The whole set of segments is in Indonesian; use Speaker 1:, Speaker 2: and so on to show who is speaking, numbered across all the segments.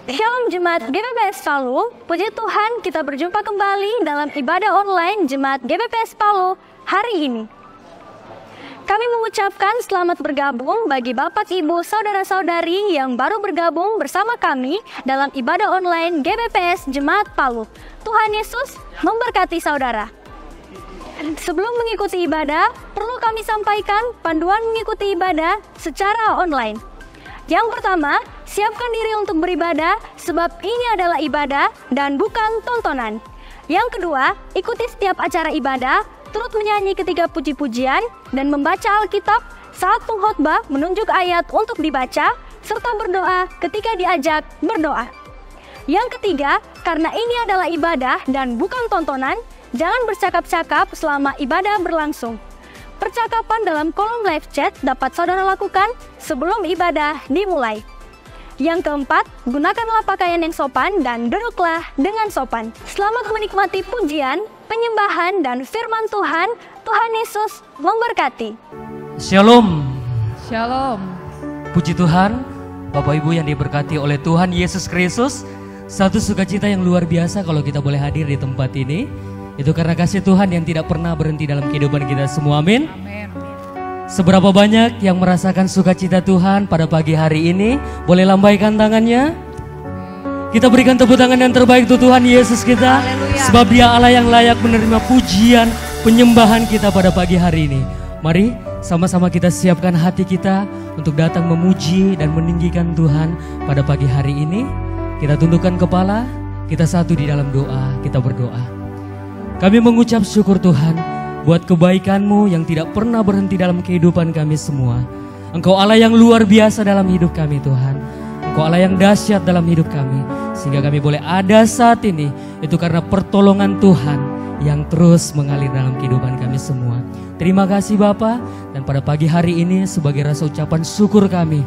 Speaker 1: Shalom Jemaat GBPS Palu, puji Tuhan kita berjumpa kembali dalam ibadah online Jemaat GBPS Palu hari ini. Kami mengucapkan selamat bergabung bagi Bapak, Ibu, Saudara-saudari yang baru bergabung bersama kami dalam ibadah online GBPS Jemaat Palu. Tuhan Yesus memberkati saudara. Sebelum mengikuti ibadah, perlu kami sampaikan panduan mengikuti ibadah secara online. Yang pertama, siapkan diri untuk beribadah sebab ini adalah ibadah dan bukan tontonan. Yang kedua, ikuti setiap acara ibadah, turut menyanyi ketika puji-pujian dan membaca Alkitab saat pengkhotbah menunjuk ayat untuk dibaca serta berdoa ketika diajak berdoa. Yang ketiga, karena ini adalah ibadah dan bukan tontonan, jangan bercakap-cakap selama ibadah berlangsung. Percakapan dalam kolom live chat dapat saudara lakukan sebelum ibadah dimulai. Yang keempat, gunakanlah pakaian yang sopan dan duduklah dengan sopan. Selamat menikmati pujian, penyembahan, dan firman Tuhan. Tuhan Yesus memberkati.
Speaker 2: Shalom.
Speaker 3: Shalom.
Speaker 2: Puji Tuhan, Bapak Ibu yang diberkati oleh Tuhan Yesus Kristus. Satu sukacita yang luar biasa kalau kita boleh hadir di tempat ini. Itu karena kasih Tuhan yang tidak pernah berhenti dalam kehidupan kita semua, amin.
Speaker 3: Amin.
Speaker 2: Seberapa banyak yang merasakan sukacita Tuhan pada pagi hari ini? Boleh lambaikan tangannya. Kita berikan tepuk tangan yang terbaik untuk Tuhan Yesus kita.
Speaker 3: Haleluya.
Speaker 2: Sebab Dia Allah yang layak menerima pujian, penyembahan kita pada pagi hari ini. Mari sama-sama kita siapkan hati kita untuk datang memuji dan meninggikan Tuhan pada pagi hari ini. Kita tundukkan kepala, kita satu di dalam doa, kita berdoa. Kami mengucap syukur Tuhan buat kebaikan-Mu yang tidak pernah berhenti dalam kehidupan kami semua. Engkau Allah yang luar biasa dalam hidup kami Tuhan. Engkau Allah yang dahsyat dalam hidup kami. Sehingga kami boleh ada saat ini. Itu karena pertolongan Tuhan yang terus mengalir dalam kehidupan kami semua. Terima kasih Bapa. Dan pada pagi hari ini sebagai rasa ucapan syukur kami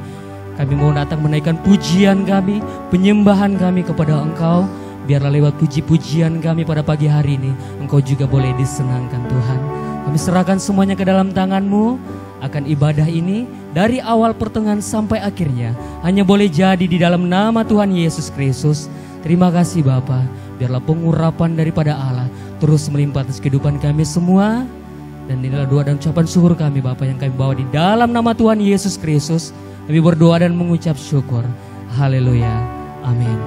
Speaker 2: mau datang menaikkan pujian kami, penyembahan kami kepada Engkau. Biarlah lewat puji-pujian kami pada pagi hari ini, Engkau juga boleh disenangkan Tuhan. Kami serahkan semuanya ke dalam tangan-Mu. Akan ibadah ini dari awal pertengahan sampai akhirnya hanya boleh jadi di dalam nama Tuhan Yesus Kristus. Terima kasih Bapa. Biarlah pengurapan daripada Allah terus melimpah atas kehidupan kami semua. Dan inilah doa dan ucapan syukur kami Bapa yang kami bawa di dalam nama Tuhan Yesus Kristus. Kami berdoa dan mengucap syukur. Haleluya. Amin.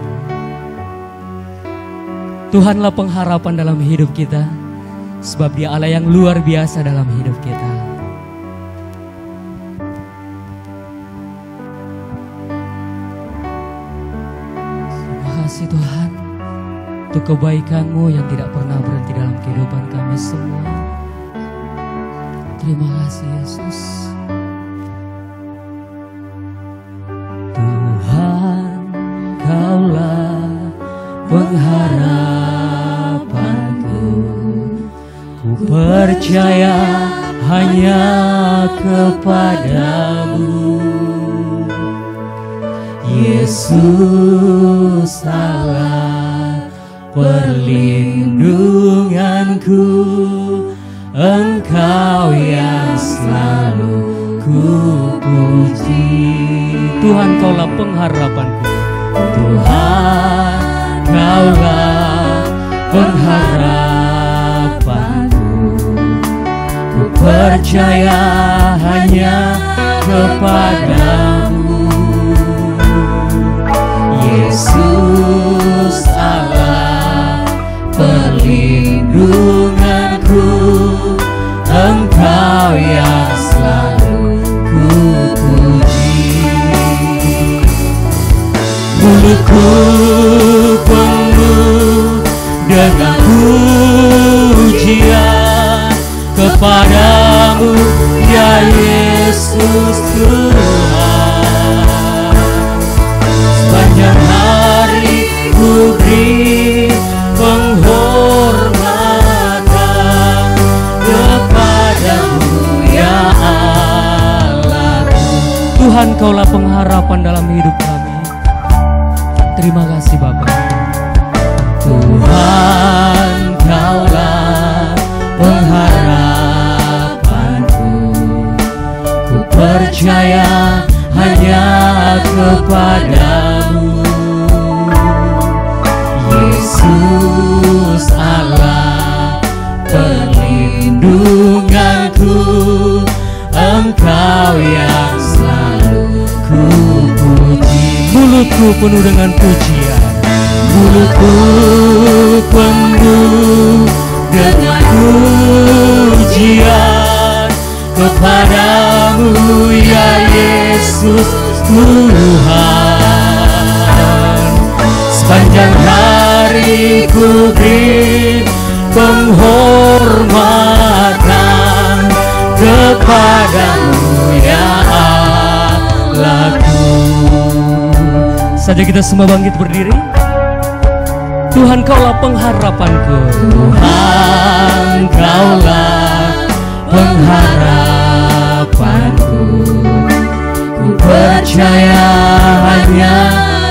Speaker 2: Tuhanlah pengharapan dalam hidup kita, sebab Dia Allah yang luar biasa dalam hidup kita. Terima kasih Tuhan untuk kebaikan-Mu yang tidak pernah berhenti dalam kehidupan kami semua. Terima kasih Yesus. Tuhan, Kaulah pengharapanku, ku percaya hanya kepadamu. Yesus Allah perlindunganku, Engkau yang selalu ku puji. Tuhan Kaulah pengharapanku, Tuhan Kaulah pengharapanku, ku percaya hanya kepadamu. Yesus Allah perlindunganku, Engkau yang selalu ku puji. Mulutku penuh dengan pujian kepadamu, ya Yesus Tuhan. Sepanjang hari ku beri penghormatan kepadamu, ya Allahku. Tuhan Kaulah pengharapan dalam hidup kami. Terima kasih Bapa. Tuhan Kaulah pengharapanku, ku percaya hanya kepadamu. mulutku penuh dengan pujian. Mulutku penuh dengan pujian kepadamu ya Yesus Tuhan. Sepanjang hari ku beri penghormatan kepadamu ya Allahku. Saja kita semua bangkit berdiri. Tuhan, Kaulah pengharapanku. Tuhan, Kaulah pengharapanku. Ku percaya hanya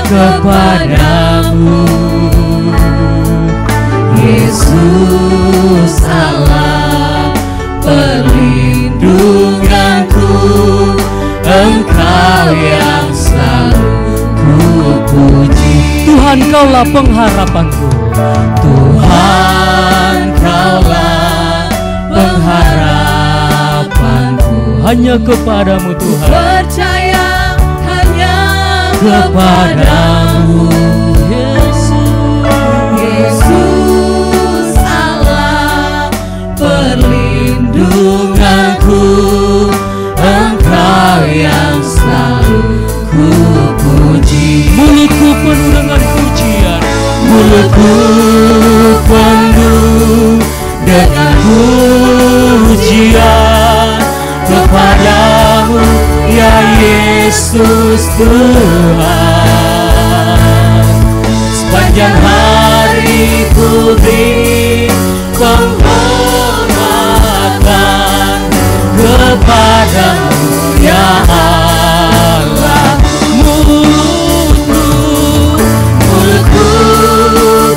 Speaker 2: kepadamu, Yesus Allah perlindunganku. Engkau yang selalu ku puji. Tuhan, Kaulah pengharapanku. Tuhan, Kaulah pengharapanku. Hanya kepadamu Tuhan. Percaya hanya kepadamu, Yesus Allah perlindunganku. Engkau yang selalu ku puji. Mulutku penuh dengan pujian. Mulutku penuh dengan pujian kepadamu ya Yesus Tuhan. Sepanjang hari ku beri penghormatan kepadamu ya Allah. Mulutku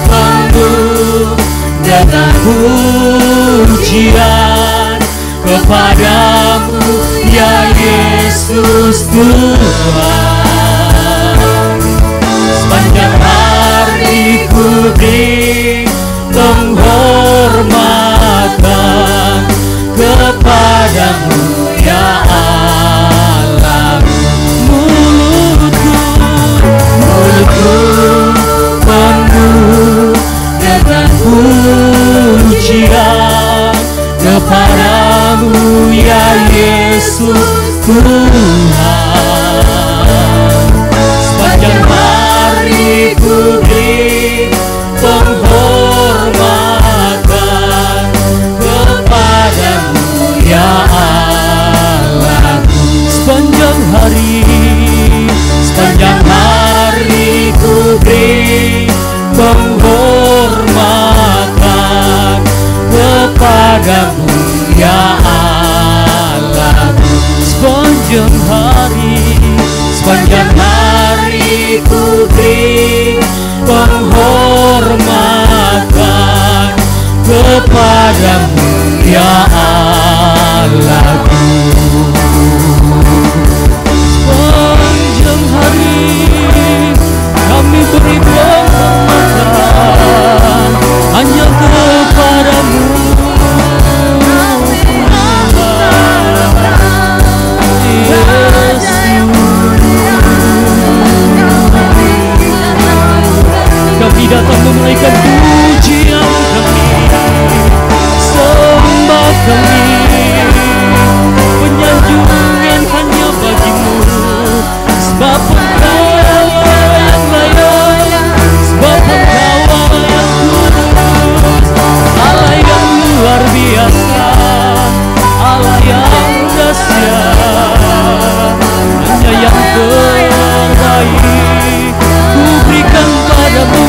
Speaker 2: penuh dengan pujian kepadamu ya Yesus Tuhan. Sepanjang hari ku beri penghormatan kepadamu ya Allah. Mulutku penuh dengan pujian kepadamu ya Yesus Tuhan. Sepanjang hari ku beri penghormatan kepadamu ya Allahku. Sepanjang hari ku beri penghormatan kepadamu ya Allahku. Sepanjang hari ku beri penghormatan kepadamu ya Allahku. Sepanjang hari kami beri penghormatan hanya kepadamu. Kami datang menaikkan pujian kami, sembah kami, penyanjungan hanya bagimu. Sebab Engkau yang layak, sebab Engkau yang kudus, Allah yang luar biasa, Allah yang dahsyat. Hanya yang terbaik ku berikan padamu.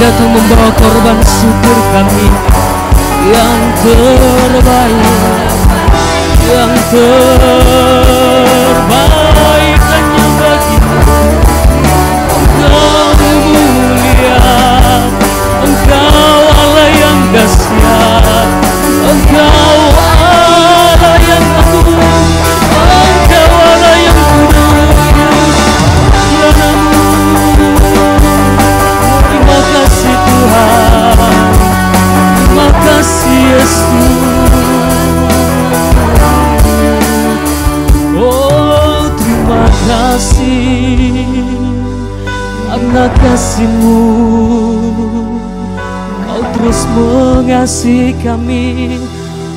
Speaker 2: datang membawa korban syukur kami yang terbaik, yang terbaik hanya bagimu. Engkau mulia, Engkau Allah yang dahsyat, Engkau Allah yang agung, Engkau Allah yang kudus. Terima kasih Tuhan, terima kasih Yesus. Oh, terima kasih karena kasih-Mu, Kau terus mengasihi kami.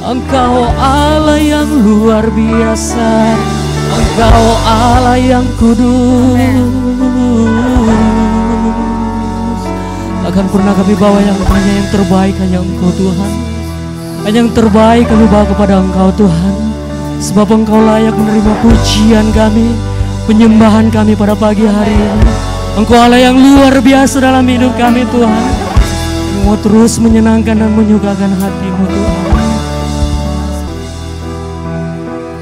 Speaker 2: Engkau Allah yang luar biasa, Engkau Allah yang kudus. Takkan pernah kami bawa yang hanya yang terbaik, hanya Engkau Tuhan. Hanya yang terbaik kami bawa kepada Engkau Tuhan. Sebab Engkau layak menerima pujian kami, penyembahan kami pada pagi hari ini. Engkau Allah yang luar biasa dalam hidup kami Tuhan. Mau terus menyenangkan dan menyukakan hati-Mu Tuhan.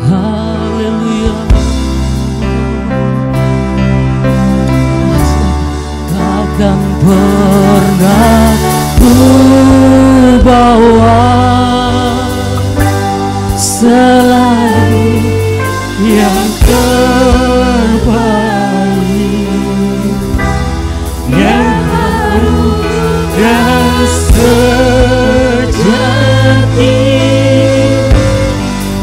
Speaker 2: Haleluya. Takkan pernah ku bawa selain yang terbaik, yang harum dan sejati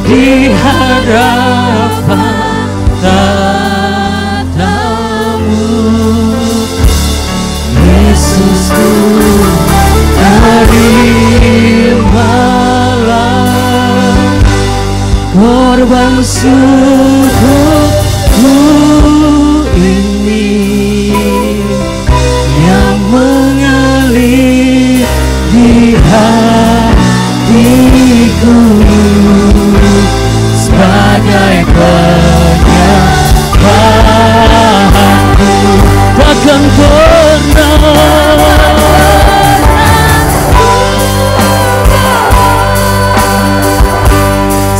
Speaker 2: di hadapan tatamu. Yesusku, terimalah korban syukurku ini yang mengalir di hatiku sebagai penyembahanku. Takkan pernah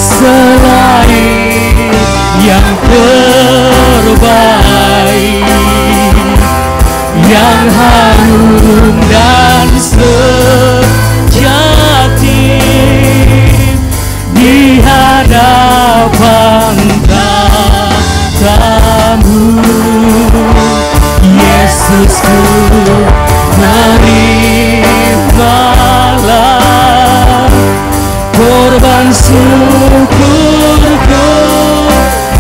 Speaker 2: selain yang terbaik, yang harum dan sejati di hadapan tatamu. Yesusku, terimalah korban syukurku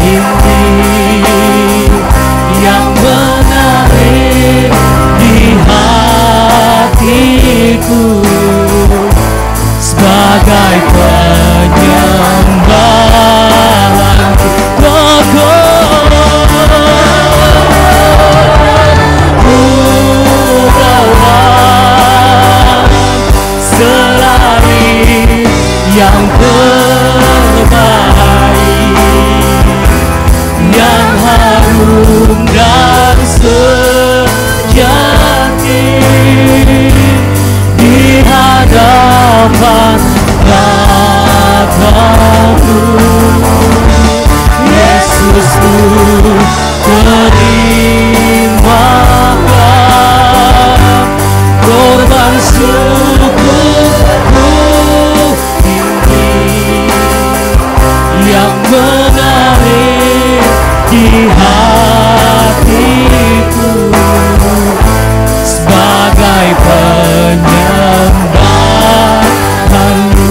Speaker 2: ini yang mengalir di hatiku sebagai penyembahan. Selain yang terbaik, yang harum dan sejati di hadapan tatamu. Yesusku, terimalah korban syukurku ini yang mengalir di hatiku sebagai penyembahanmu,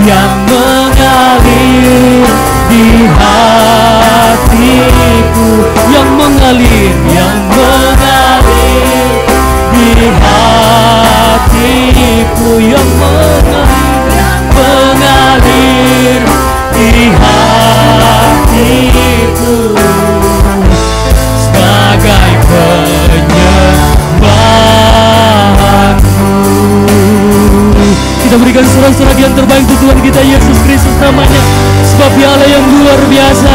Speaker 2: yang mengalir di hatiku, yang mengalir di hatiku, yang mengalir di hatiku sebagai penyembahanmu. Kita berikan sorak-sorak yang terbaik untuk Tuhan kita Yesus Kristus namanya, sebab Dia Allah yang luar biasa.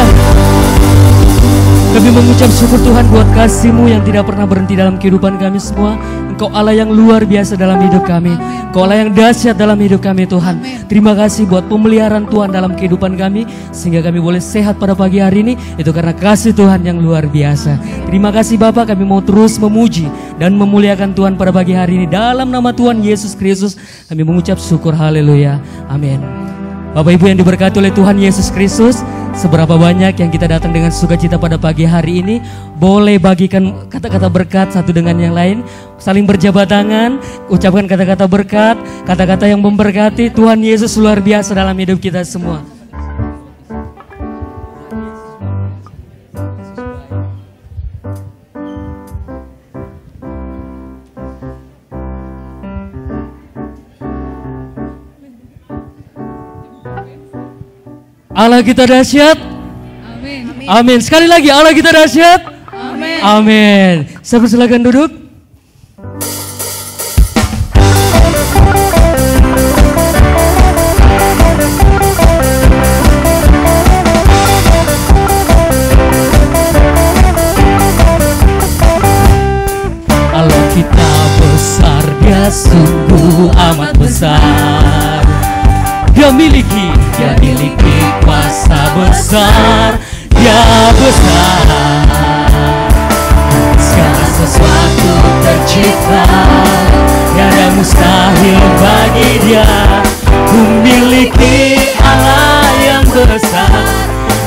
Speaker 2: Kami mengucap syukur Tuhan buat kasih-Mu yang tidak pernah berhenti dalam kehidupan kami semua. Engkau Allah yang luar biasa dalam hidup kami. Engkau Allah yang dahsyat dalam hidup kami Tuhan. Terima kasih buat pemeliharaan Tuhan dalam kehidupan kami, sehingga kami boleh sehat pada pagi hari ini. Itu karena kasih Tuhan yang luar biasa. Terima kasih Bapak, kami mau terus memuji dan memuliakan Tuhan pada pagi hari ini. Dalam nama Tuhan Yesus Kristus kami mengucap syukur, haleluya, amin. Bapak Ibu yang diberkati oleh Tuhan Yesus Kristus, seberapa banyak yang kita datang dengan sukacita pada pagi hari ini, boleh bagikan kata-kata berkat satu dengan yang lain, saling berjabat tangan, ucapkan kata-kata berkat, kata-kata yang memberkati. Tuhan Yesus luar biasa dalam hidup kita semua. Allah kita dahsyat. Amin. Amin. Sekali lagi, Allah kita dahsyat. Amin. Amin. Saya persilakan duduk. Allah kita besar, Dia sungguh amat besar. Dia miliki kuasa besar, Dia besar. Segala sesuatu tercipta, tiada mustahil bagi Dia. Memiliki Allah yang besar,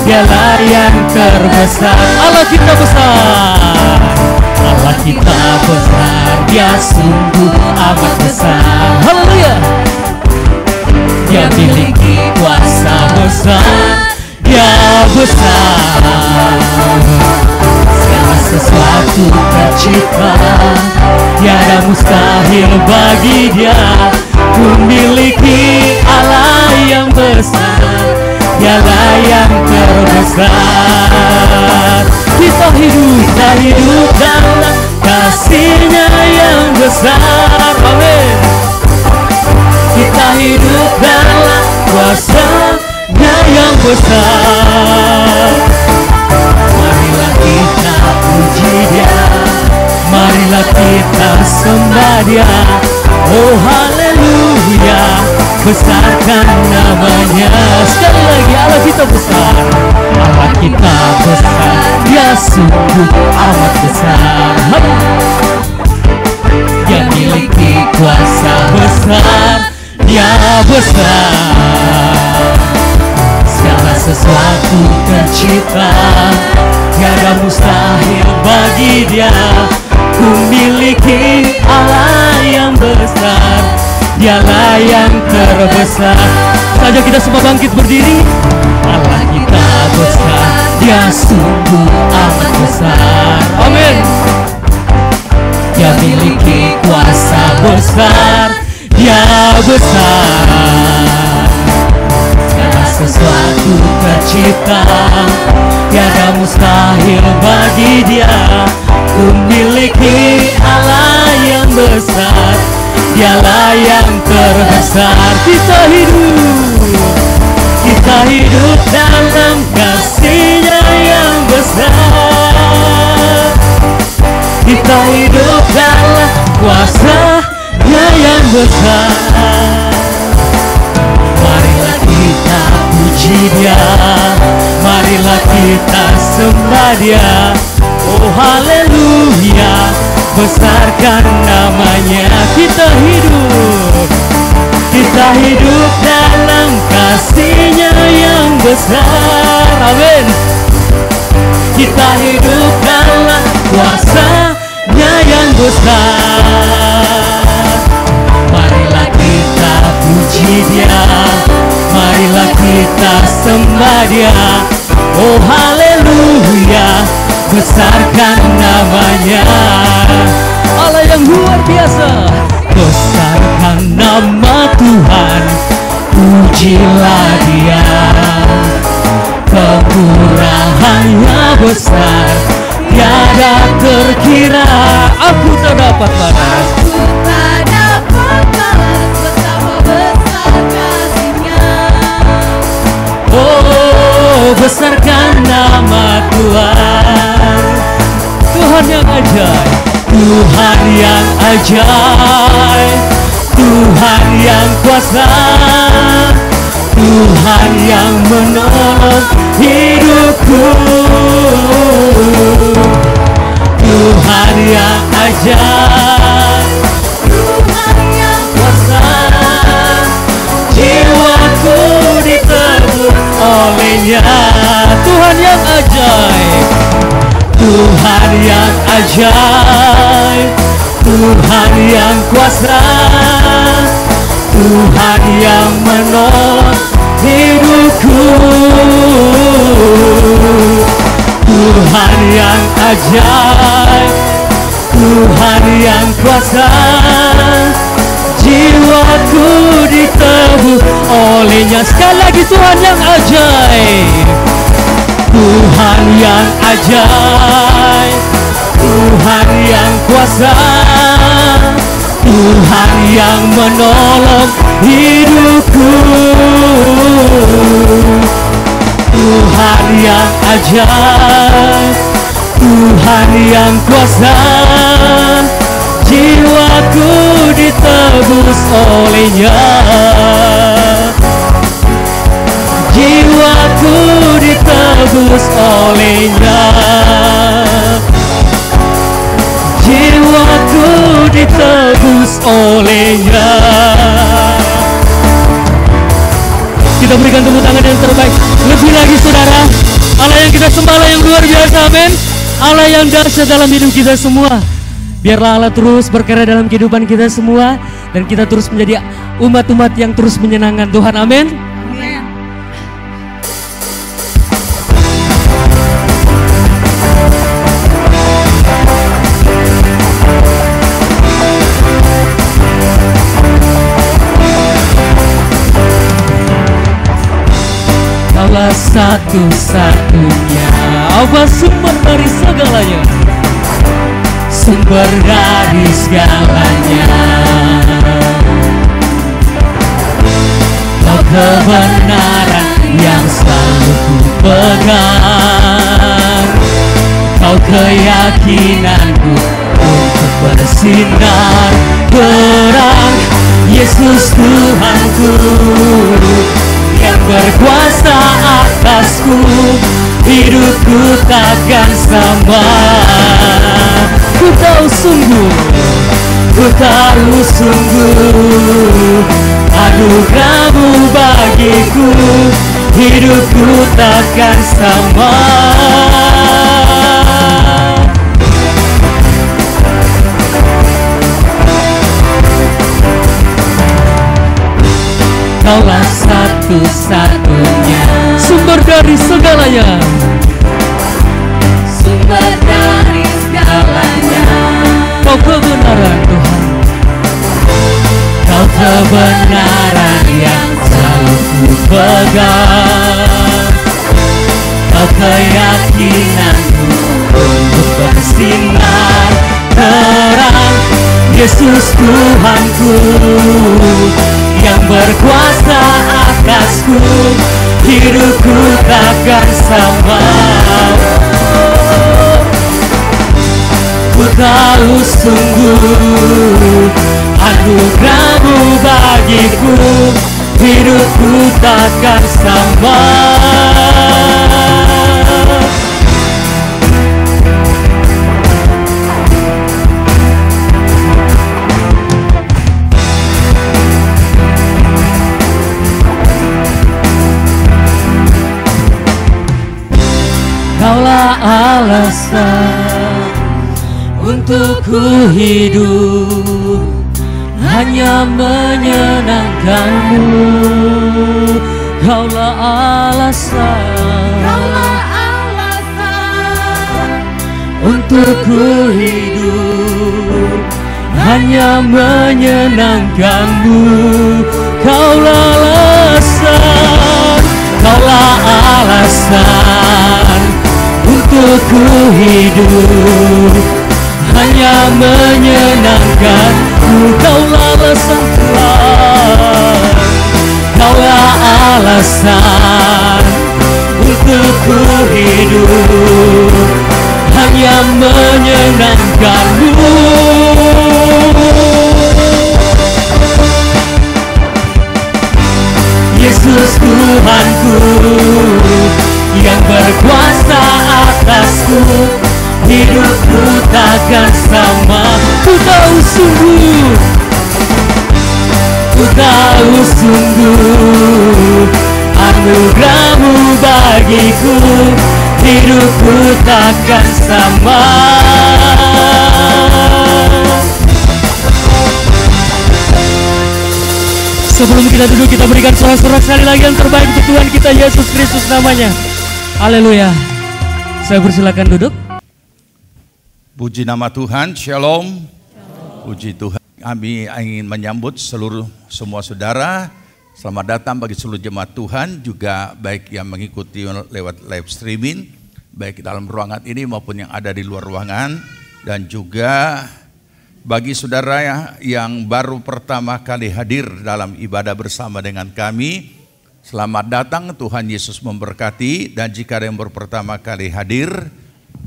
Speaker 2: Dialah yang terbesar. Allah kita besar, Allah kita besar, Dia sungguh amat besar. Haleluya. Dia miliki kuasa besar, Dia besar. Segala sesuatu tercipta, tiada mustahil bagi Dia. Memiliki Allah yang besar, Dialah yang terbesar. Kita hidup dalam kasih-Nya yang besar. Amin. Kita hidup dalam kuasa-Nya yang besar. Marilah kita puji Dia, marilah kita sembah Dia. Oh haleluya, besarkan namanya. Sekali lagi, Allah kita besar, Allah kita besar, Dia sungguh amat besar. Dia miliki kuasa besar, Dia besar. Segala sesuatu tercipta, tiada mustahil bagi Dia. Memiliki Allah yang besar, Dialah yang terbesar. Saja kita semua bangkit berdiri. Allah kita besar, Dia sungguh amat besar. Amin. Dia miliki kuasa besar, Dia besar. Segala sesuatu tercipta, tiada mustahil bagi Dia. Memiliki Allah yang besar, Dialah yang terbesar. Kita hidup dalam kasih-Nya yang besar. Kita hidup dalam kuasa-Nya yang besar. Marilah kita puji Dia, marilah kita sembah Dia. Oh haleluya, besarkan namanya. Kita hidup dalam kasih-Nya yang besar. Amin. Kita hidup dalam kuasa-Nya yang besar. Marilah kita puji Dia, marilah kita sembah Dia. Oh haleluya, besarkan namanya. Allah yang luar biasa, besarkan nama Tuhan, pujilah Dia. Kemurahan-Nya besar, tiada terkira. Aku tak dapat balas, betapa besar kasih-Nya. Oh Oh besarkan nama Tuhan, Tuhan yang ajaib, Tuhan yang ajaib, Tuhan yang kuasa, Tuhan yang menolong hidupku, Tuhan yang ajaib, Tuhan yang kuasa, jiwaku ditebus olehnya. Tuhan yang ajaib, Tuhan yang ajaib, Tuhan yang kuasa, Tuhan yang menolong hidupku, Tuhan yang ajaib, Tuhan yang kuasa, jiwaku ditebus olehnya. Sekali lagi, Tuhan yang ajaib, Tuhan yang ajaib, Tuhan yang kuasa, Tuhan yang menolong hidupku, Tuhan yang ajaib, Tuhan yang kuasa, jiwaku ditebus olehnya, jiwaku ditebus olehnya, jiwaku ditebus olehnya. Kita berikan tepuk tangan yang terbaik. Lebih lagi saudara, Allah yang kita sembah, Allah yang luar biasa, amin. Allah yang dahsyat dalam hidup kita semua. Biarlah Allah terus berkarya dalam kehidupan kita semua, dan kita terus menjadi umat-umat yang terus menyenangkan Tuhan, amin. Kaulah satu-satunya, apa sumber dari segalanya, sumber dari segalanya. Kau kebenaran yang selalu ku pegang, Kau keyakinanku untuk bersinar terang. Yesus Tuhanku yang berkuasa atasku, hidupku takkan sama. Ku tahu sungguh, ku tahu sungguh, anugerah-Mu bagiku, hidupku takkan sama. Kaulah satu-satunya, sumber dari segalanya, sumber dari segalanya. Kau kebenaran Tuhan, Kau kebenaran yang selalu ku pegang, Kau keyakinanku untuk bersinar terang. Yesus Tuhanku yang berkuasa atasku, hidupku takkan sama. Ku tahu sungguh, anugerah-Mu bagiku, hidupku takkan sama. Kaulah alasan untuk ku hidup, hanya menyenangkan-Mu. Kaulah alasan untuk ku hidup, hanya menyenangkan-Mu. Kaulah alasan, Kaulah alasan untuk ku hidup, hanya menyenangkan-Mu. Kaulah alasan Tuhan, Kaulah alasan untuk ku hidup hanya menyenangkan-Mu. Yesus Tuhanku yang berkuasa atasku, hidupku takkan sama. Ku tahu sungguh anugerah-Mu bagiku, hidupku takkan sama. Sebelum kita duduk, kita berikan sorak-sorak sekali lagi yang terbaik untuk Tuhan kita Yesus Kristus namanya. Haleluya. Saya persilakan duduk.
Speaker 3: Puji nama Tuhan, Shalom. Puji Tuhan. Kami ingin menyambut semua saudara. Selamat datang bagi seluruh jemaat Tuhan, juga baik yang mengikuti lewat live streaming, baik dalam ruangan ini maupun yang ada di luar ruangan, dan juga bagi saudara yang baru pertama kali hadir dalam ibadah bersama dengan kami. Selamat datang, Tuhan Yesus memberkati. Dan jika ada yang baru pertama kali hadir,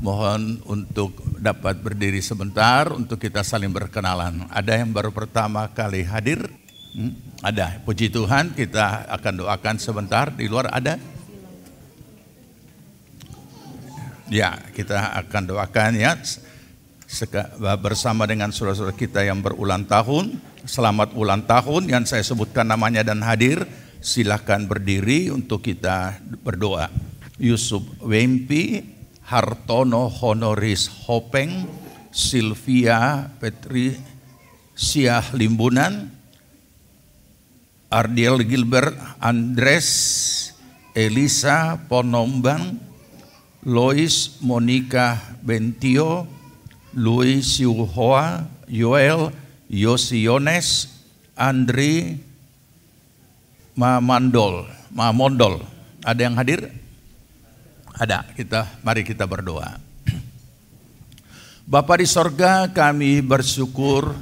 Speaker 3: mohon untuk dapat berdiri sebentar untuk kita saling berkenalan. Ada yang baru pertama kali hadir? Ada. Puji Tuhan, kita akan doakan sebentar. Di luar ada? Ya, kita akan doakan ya bersama dengan saudara-saudara kita yang berulang tahun. Selamat ulang tahun yang saya sebutkan namanya dan hadir. Silakan berdiri untuk kita berdoa. Yusuf Wempi, Hartono Honoris Hopeng, Sylvia Patricia Limbunan, Ardiel Gilbert Andres, Elisa Ponombang, Lois Monica Bentio, Louis Siuhoa, Yoel Yosiones, Andri Mamondol. Ada yang hadir? Ada. Mari kita berdoa. Bapa di sorga, kami bersyukur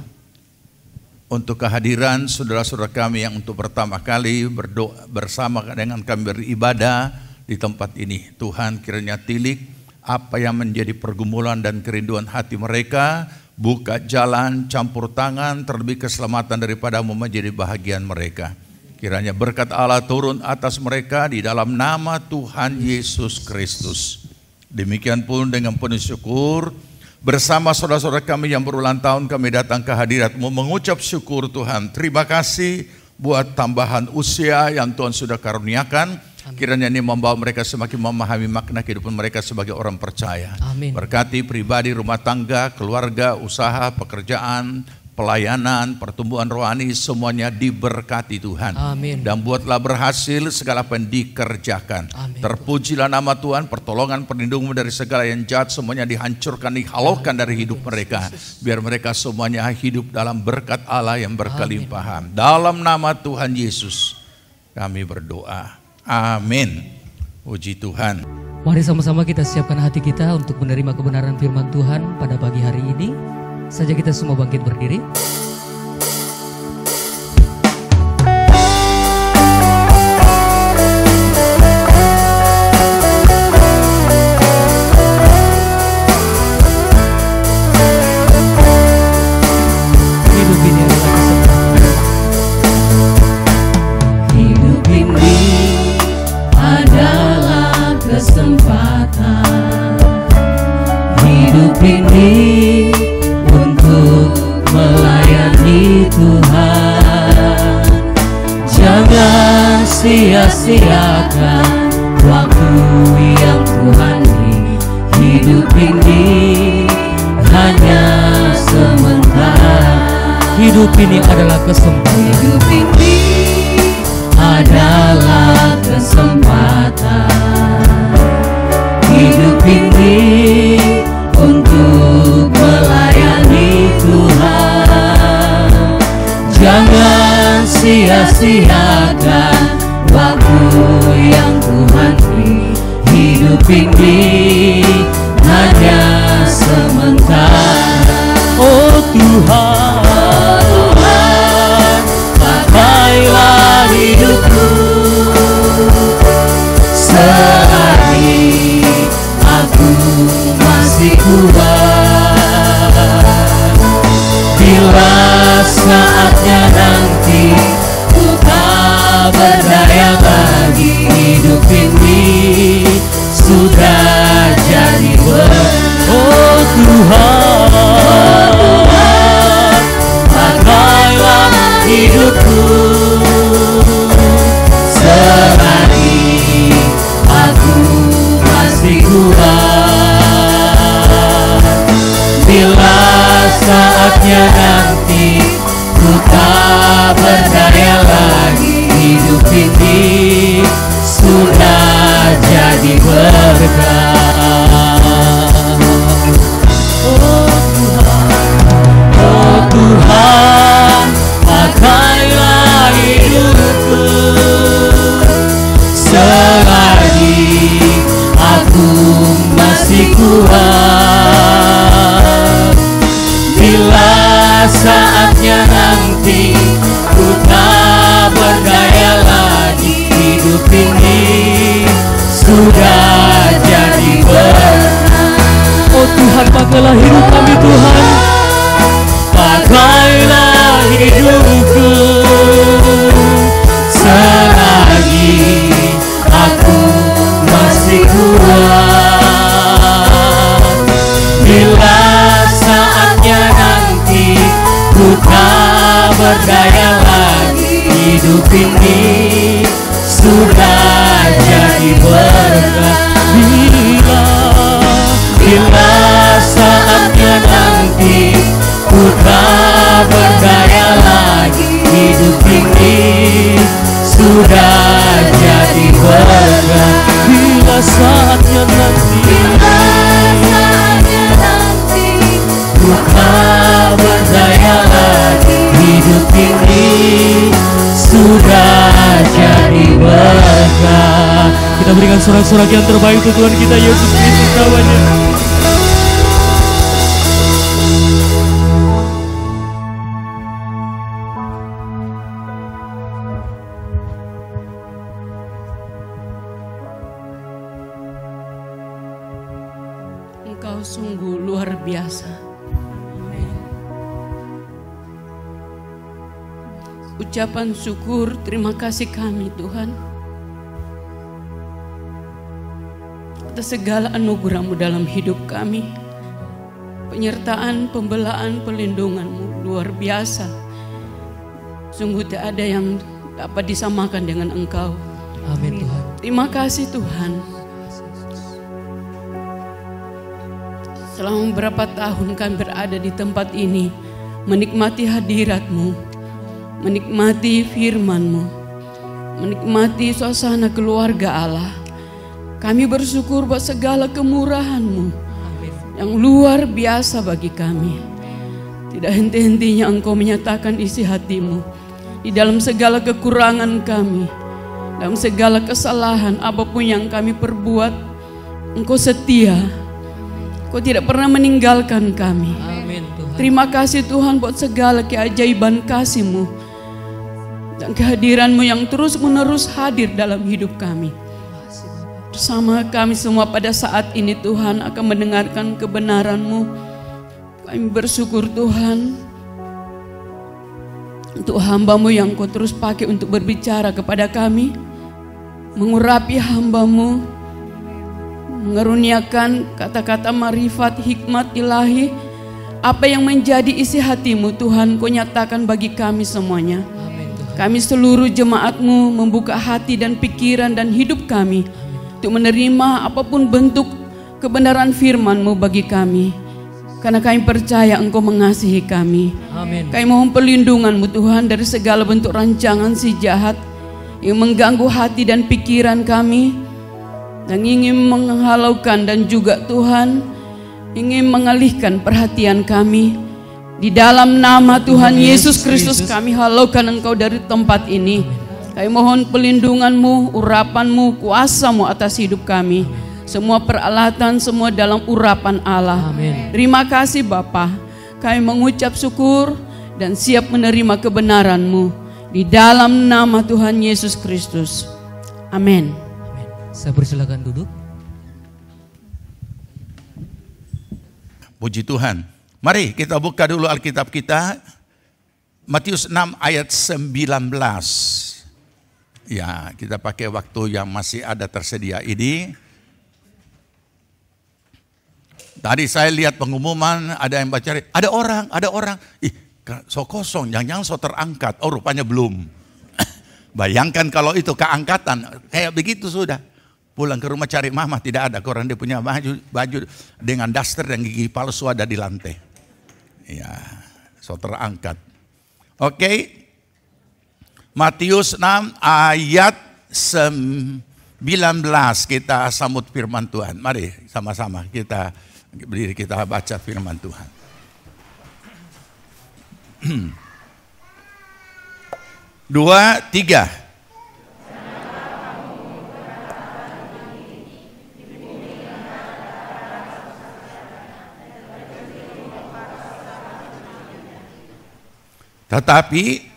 Speaker 3: untuk kehadiran saudara-saudara kami yang untuk pertama kali berdoa bersama dengan kami beribadah di tempat ini. Tuhan, kiranya tilik apa yang menjadi pergumulan dan kerinduan hati mereka, buka jalan, campur tangan, terlebih keselamatan daripada-Mu menjadi bahagian mereka. Kiranya berkat Allah turun atas mereka di dalam nama Tuhan Yesus Kristus. Demikian pun dengan penuh syukur, bersama saudara-saudara kami yang berulang tahun kami datang ke hadirat-Mu mengucap syukur Tuhan. Terima kasih buat tambahan usia yang Tuhan sudah karuniakan. Kiranya ini membawa mereka semakin memahami makna kehidupan mereka sebagai orang percaya.
Speaker 2: Amin.
Speaker 3: Berkati pribadi, rumah tangga, keluarga, usaha, pekerjaan, pelayanan, pertumbuhan rohani, semuanya diberkati Tuhan.
Speaker 2: Amin.
Speaker 3: Dan buatlah berhasil segala apa yang dikerjakan.
Speaker 2: Amin.
Speaker 3: Terpujilah nama Tuhan, pertolongan, perlindungan dari segala yang jahat, semuanya dihancurkan, dihalaukan dari hidup mereka. Biar mereka semuanya hidup dalam berkat Allah yang berkelimpahan. Dalam nama Tuhan Yesus kami berdoa. Amin. Puji Tuhan.
Speaker 2: Mari sama-sama kita siapkan hati kita untuk menerima kebenaran firman Tuhan pada pagi hari ini. Saja kita semua bangkit berdiri.
Speaker 4: Hidup ini adalah kesempatan. Hidup ini melayani Tuhan. Jangan sia-siakan waktu yang Tuhan beri. Hidup ini hanya sementara.
Speaker 2: Hidup ini adalah kesempatan.
Speaker 4: Hidup ini adalah kesempatan. Hidup ini untuk melayani Tuhan. Jangan sia-siakan waktu yang Tuhan beri. Hidup ini hanya sementara.
Speaker 2: Oh Tuhan,
Speaker 4: pakailah hidupku sehari Tuhan. Bila saatnya nanti ku tak berdaya lagi, hidup ini sudah jadi oh Tuhan, pakailah hidupku selagi aku masih kuat. Bila saatnya nanti ku tak berdaya lagi, hidup ini sudah jadi berkah. Oh Tuhan, pakailah hidupku selagi aku masih kuat. Bila saatnya nanti ku tak berdaya lagi, hidup ini sudah jadi berkah.
Speaker 2: Oh Tuhan, pakailah hidup kami Tuhan.
Speaker 4: Pakailah hidupku selagi aku masih kuat. Bila saatnya nanti ku tak berdaya lagi, hidup ini sudah jadi berkah. Bila saatnya nanti ku tak berdaya lagi, hidup ini sudah jadi berkah.
Speaker 2: Bila saatnya nanti
Speaker 4: ku tak berdaya lagi, hidup ini sudah jadi berkah.
Speaker 2: kita berikan sorak-sorak yang terbaik untuk Tuhan kita Yesus Kristus namanya.
Speaker 5: Engkau sungguh luar biasa. Ucapan syukur, terima kasih kami Tuhan atas segala anugerah-Mu dalam hidup kami. Penyertaan, pembelaan, pelindungan-Mu luar biasa. Sungguh tak ada yang dapat disamakan dengan Engkau.
Speaker 2: Amin Tuhan.
Speaker 5: Terima kasih Tuhan. Selama beberapa tahun kami berada di tempat ini, menikmati hadirat-Mu, menikmati firman-Mu, menikmati suasana keluarga Allah. Kami bersyukur buat segala kemurahan-Mu yang luar biasa bagi kami. Tidak henti-hentinya Engkau menyatakan isi hati-Mu di dalam segala kekurangan kami, dalam segala kesalahan apapun yang kami perbuat. Engkau setia, Engkau tidak pernah meninggalkan kami.
Speaker 2: Amin Tuhan.
Speaker 5: Terima kasih Tuhan buat segala keajaiban kasih-Mu dan kehadiran-Mu yang terus-menerus hadir dalam hidup kami. Bersama kami semua pada saat ini Tuhan akan mendengarkan kebenaran-Mu. Kami bersyukur Tuhan untuk hamba-Mu yang Kau terus pakai untuk berbicara kepada kami, mengurapi hamba-Mu, mengaruniakan kata-kata marifat hikmat ilahi. Apa yang menjadi isi hati-Mu Tuhan Kau nyatakan bagi kami semuanya. Kami seluruh jemaat-Mu membuka hati dan pikiran dan hidup kami untuk menerima apapun bentuk kebenaran firman-Mu bagi kami. Karena kami percaya Engkau mengasihi kami.
Speaker 2: Amin.
Speaker 5: Kami mohon perlindungan-Mu Tuhan dari segala bentuk rancangan si jahat yang mengganggu hati dan pikiran kami, dan ingin menghalaukan dan juga Tuhan ingin mengalihkan perhatian kami. Di dalam nama Tuhan Yesus Kristus kami halaukan Engkau dari tempat ini. Kami mohon pelindungan-Mu, urapan-Mu, kuasa-Mu atas hidup kami. Semua peralatan, semua dalam urapan Allah.
Speaker 2: Amin.
Speaker 5: Terima kasih Bapa. Kami mengucap syukur dan siap menerima kebenaran-Mu. Di dalam nama Tuhan Yesus Kristus. Amin.
Speaker 2: Saya persilakan duduk.
Speaker 3: Puji Tuhan. Mari kita buka dulu Alkitab kita. Matius 6 ayat 19. Ya, kita pakai waktu yang masih ada tersedia ini. Tadi saya lihat pengumuman, ada yang baca, ada orang. Ih, so kosong, jangan-jangan so terangkat. Oh, rupanya belum. Bayangkan kalau itu keangkatan, kayak begitu sudah. Pulang ke rumah cari mama, tidak ada. Orang dia punya baju dengan daster dan gigi palsu ada di lantai. Ya, so terangkat. Oke. Matius 6 ayat 19 kita sambut firman Tuhan. Mari sama-sama kita berdiri, kita baca firman Tuhan. 2, 3. Tetapi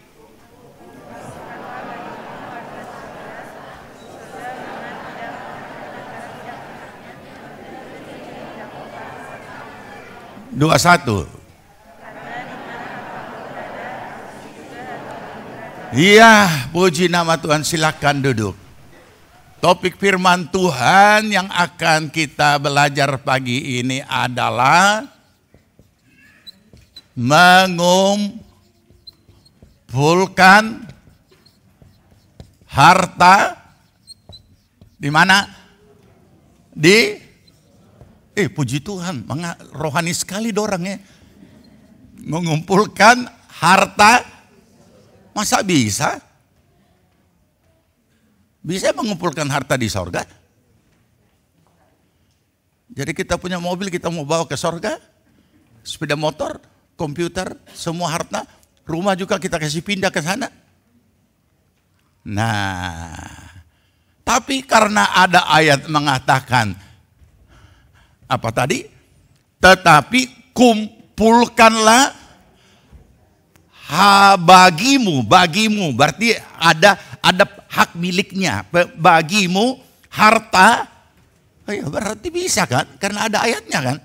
Speaker 3: dua satu. Iya, puji nama Tuhan, silakan duduk. Topik firman Tuhan yang akan kita belajar pagi ini adalah mengumpulkan harta di mana? Puji Tuhan, rohani sekali dorangnya. Mengumpulkan harta, masa bisa? Bisa mengumpulkan harta di sorga? Jadi kita punya mobil, kita mau bawa ke sorga, sepeda motor, komputer, semua harta, rumah juga kita kasih pindah ke sana. Nah, tapi karena ada ayat mengatakan, apa tadi? Tetapi kumpulkanlah bagimu, berarti ada hak miliknya, bagimu harta. Ya, berarti bisa kan? Karena ada ayatnya kan?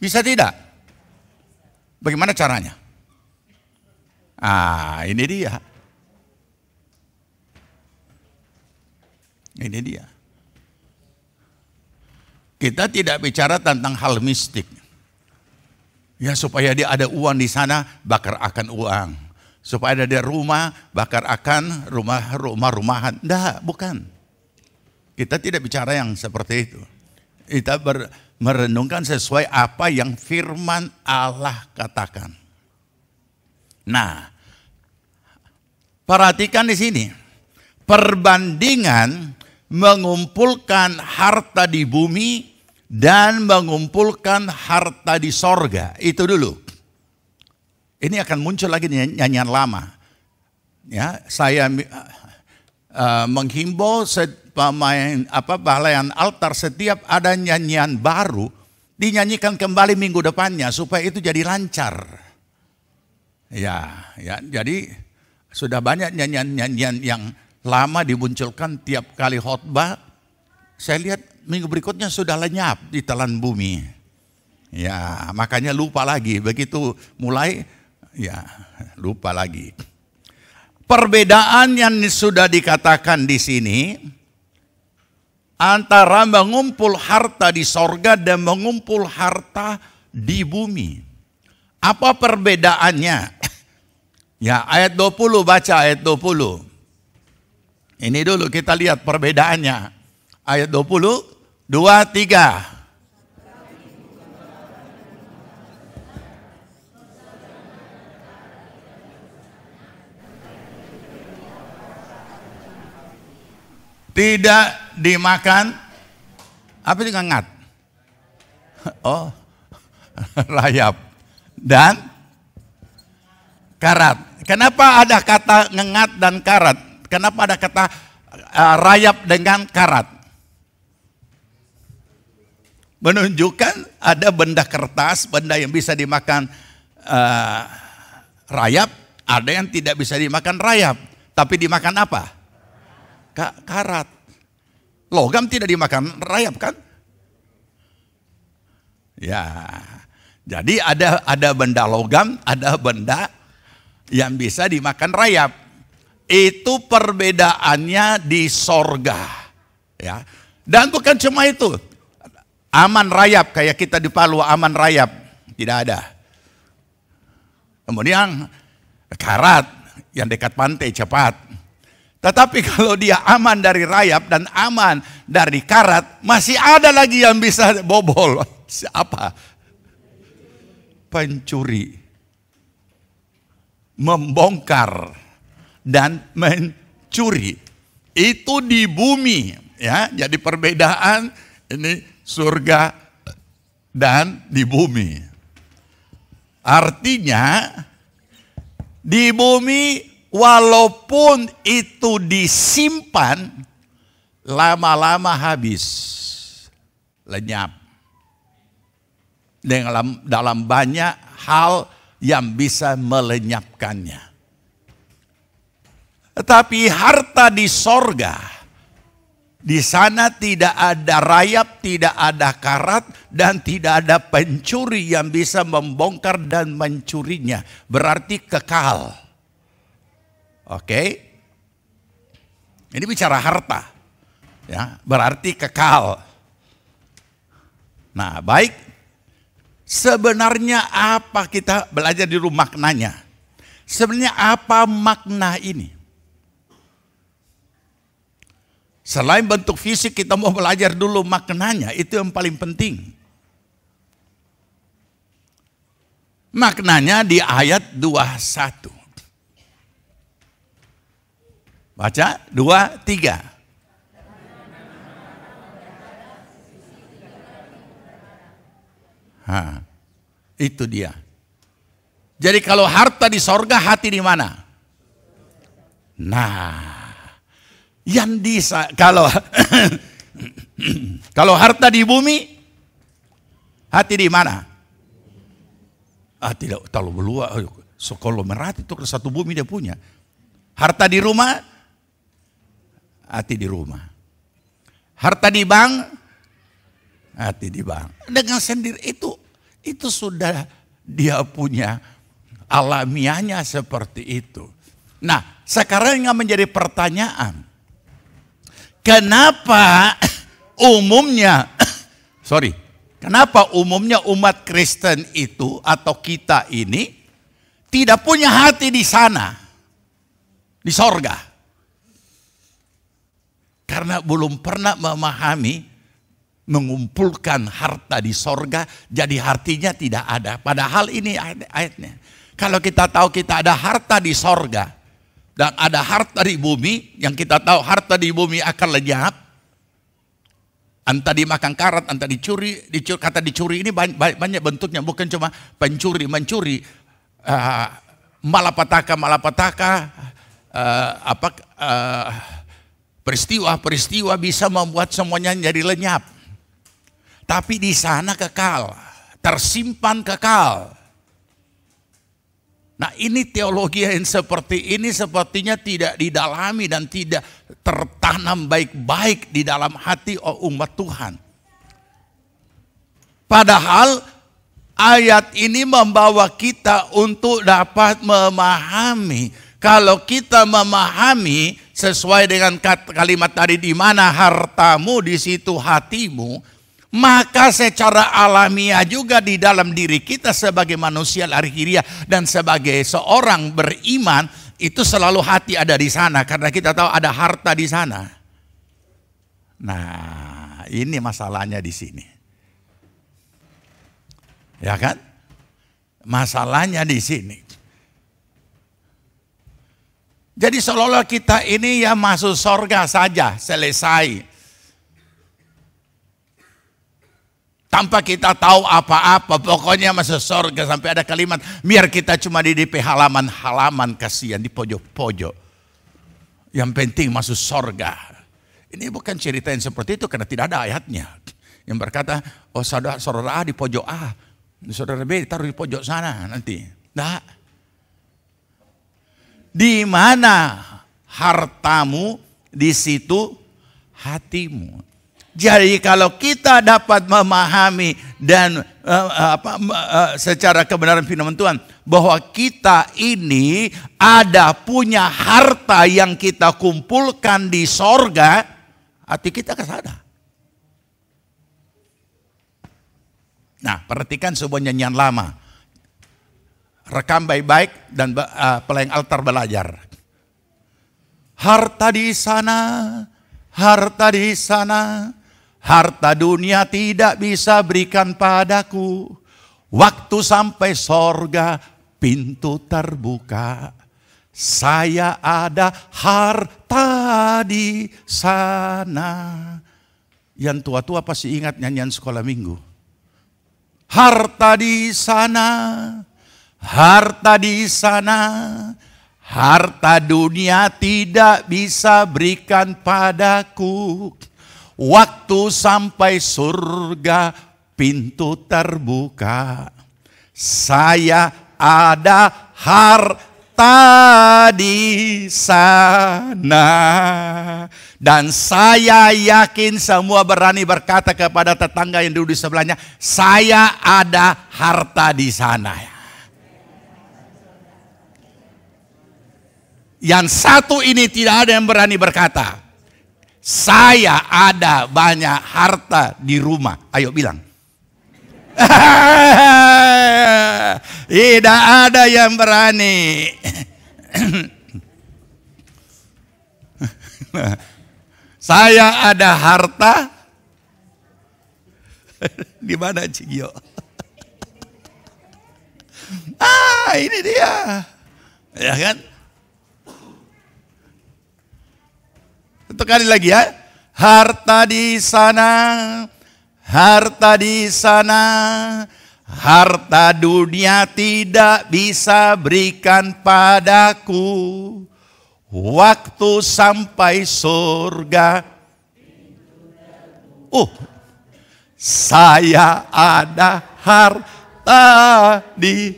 Speaker 3: Bisa tidak? Bagaimana caranya? Ini dia. Ini dia. Kita tidak bicara tentang hal mistik. Ya, supaya dia ada uang di sana, bakar akan uang. Supaya ada rumah, bakar akan rumah-rumahan. Tidak, bukan. Kita tidak bicara yang seperti itu. Kita merenungkan sesuai apa yang firman Allah katakan. Nah, perhatikan di sini. Perbandingan mengumpulkan harta di bumi dan mengumpulkan harta di sorga. Itu dulu. Ini akan muncul lagi nyanyian lama. Ya, saya menghimbau balayan altar, setiap ada nyanyian baru dinyanyikan kembali minggu depannya supaya itu jadi lancar. Ya, jadi sudah banyak nyanyian-nyanyian yang lama dimunculkan tiap kali khotbah. Saya lihat minggu berikutnya sudah lenyap di telan bumi. Ya, makanya lupa lagi. Begitu mulai, ya lupa lagi. Perbedaan yang sudah dikatakan di sini antara mengumpul harta di sorga dan mengumpul harta di bumi. Apa perbedaannya? Ya, ayat 20, baca ayat 20. Ini dulu kita lihat perbedaannya. Ayat 20, 2, 3. Tidak dimakan, apa itu ngengat? Oh, rayap dan karat. Kenapa ada kata ngengat dan karat? Kenapa ada kata rayap dengan karat? Menunjukkan ada benda kertas, benda yang bisa dimakan rayap, ada yang tidak bisa dimakan rayap. Tapi dimakan apa? Karat. Logam tidak dimakan rayap kan? Ya. Jadi ada benda logam, ada benda yang bisa dimakan rayap. Itu perbedaannya di sorga. Ya. Dan bukan cuma itu. Aman rayap, kayak kita di Palu aman rayap. Tidak ada. Kemudian karat yang dekat pantai cepat. Tetapi kalau dia aman dari rayap dan aman dari karat, masih ada lagi yang bisa bobol. Siapa? Pencuri, membongkar dan mencuri itu di bumi, ya. Jadi perbedaan ini surga dan di bumi. Artinya di bumi walaupun itu disimpan, lama-lama habis, lenyap. Dalam banyak hal yang bisa melenyapkannya. Tetapi harta di sorga, di sana tidak ada rayap, tidak ada karat, dan tidak ada pencuri yang bisa membongkar dan mencurinya. Berarti kekal. Oke? Ini bicara harta. Ya, berarti kekal. Nah, baik. Sebenarnya apa kita belajar di rumah maknanya? Sebenarnya apa makna ini? Selain bentuk fisik kita mau belajar dulu maknanya, itu yang paling penting. Maknanya di ayat 21. Baca 2, 3. Itu dia. Jadi kalau harta di sorga, hati di mana? Nah, yang kalau harta di bumi, hati di mana? Tidak terlalu luas. Konglomerat itu satu bumi dia punya. Harta di rumah, hati di rumah. Harta di bank, hati di bank. Dengan sendiri itu sudah dia punya alamiahnya seperti itu. Nah, sekarang yang menjadi pertanyaan, kenapa umumnya umat Kristen itu atau kita ini tidak punya hati di sana, di sorga? Karena belum pernah memahami, mengumpulkan harta di sorga, jadi artinya tidak ada. Padahal ini ayatnya. Kalau kita tahu kita ada harta di sorga dan ada harta di bumi, yang kita tahu harta di bumi akan lenyap, entah dimakan karat, entah dicuri. Kata dicuri ini banyak bentuknya, bukan cuma pencuri, mencuri, malapetaka, peristiwa bisa membuat semuanya jadi lenyap. Tapi di sana kekal, tersimpan kekal. Nah, ini teologi yang seperti ini sepertinya tidak didalami dan tidak tertanam baik-baik di dalam hati umat Tuhan. Padahal ayat ini membawa kita untuk dapat memahami. Kalau kita memahami sesuai dengan kalimat tadi, di mana hartamu di situ hatimu, maka secara alamiah juga di dalam diri kita sebagai manusia lahiriah dan sebagai seorang beriman, itu selalu hati ada di sana karena kita tahu ada harta di sana. Nah, ini masalahnya di sini. Ya kan? Masalahnya di sini. Jadi seolah-olah kita ini ya masuk sorga saja, selesai. Tanpa kita tahu apa-apa, pokoknya masuk surga. Sampai ada kalimat, biar kita cuma di DP halaman-halaman, kasihan di pojok-pojok. Yang penting masuk surga. Ini bukan cerita yang seperti itu karena tidak ada ayatnya. Yang berkata, oh saudara A di pojok A, saudara B taruh di pojok sana nanti. Nah, di mana hartamu, di situ hatimu. Jadi kalau kita dapat memahami dan secara kebenaran firman Tuhan bahwa kita ini ada punya harta yang kita kumpulkan di sorga, hati kita kesana. Nah, perhatikan sebuah nyanyian lama. Rekam baik-baik dan pelayan altar belajar. Harta di sana, harta di sana, harta dunia tidak bisa berikan padaku. Waktu sampai sorga, pintu terbuka. Saya ada harta di sana. Yang tua-tua pasti ingat nyanyian sekolah minggu. Harta di sana, harta di sana, harta dunia tidak bisa berikan padaku. Waktu sampai surga, pintu terbuka. Saya ada harta di sana. Dan saya yakin semua berani berkata kepada tetangga yang duduk di sebelahnya, saya ada harta di sana. Yang satu ini tidak ada yang berani berkata, saya ada banyak harta di rumah. Ayo bilang. Tidak ada yang berani. Saya ada harta. Di mana Cigio? Ini dia. Ya kan? Satu kali lagi ya. Harta di sana, harta di sana, harta dunia tidak bisa berikan padaku. Waktu sampai surga, saya ada harta di...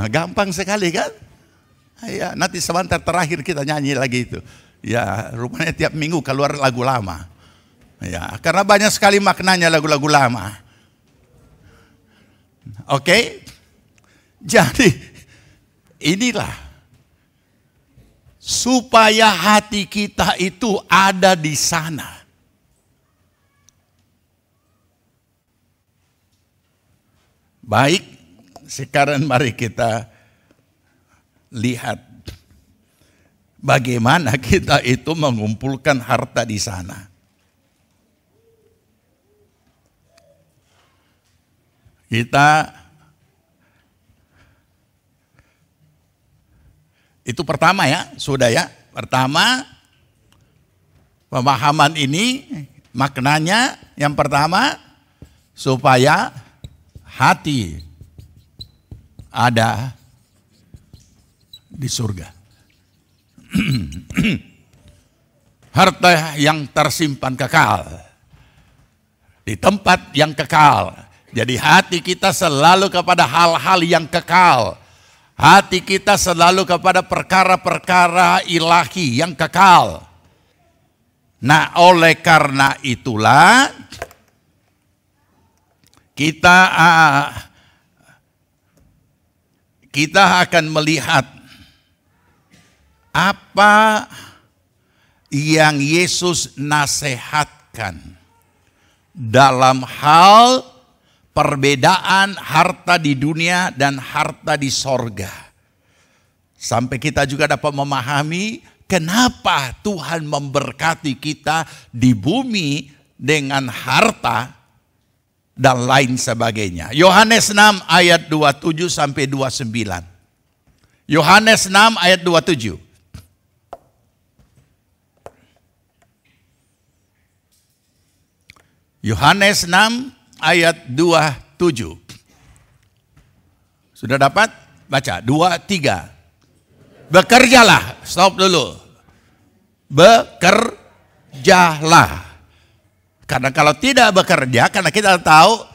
Speaker 3: Gampang sekali kan? Ya, nanti sebentar terakhir kita nyanyi lagi itu. Ya, rupanya tiap minggu keluar lagu lama. Ya, karena banyak sekali maknanya lagu-lagu lama. Oke? Jadi, inilah. Supaya hati kita itu ada di sana. Baik, sekarang mari kita lihat bagaimana kita itu mengumpulkan harta di sana. Kita itu pertama ya, sudah ya. Pertama, pemahaman ini maknanya yang pertama supaya hati ada di surga. Harta yang tersimpan kekal di tempat yang kekal. Jadi hati kita selalu kepada hal-hal yang kekal. Hati kita selalu kepada perkara-perkara ilahi yang kekal. Nah, oleh karena itulah kita akan melihat apa yang Yesus nasihatkan dalam hal perbedaan harta di dunia dan harta di sorga. Sampai kita juga dapat memahami kenapa Tuhan memberkati kita di bumi dengan harta dan lain sebagainya. Yohanes 6 ayat 27 sampai 29. Yohanes 6 ayat 27. Yohanes 6 ayat 27. Sudah dapat? Baca. 2-3. Bekerjalah. Stop dulu. Bekerjalah. Karena kalau tidak bekerja, karena kita tahu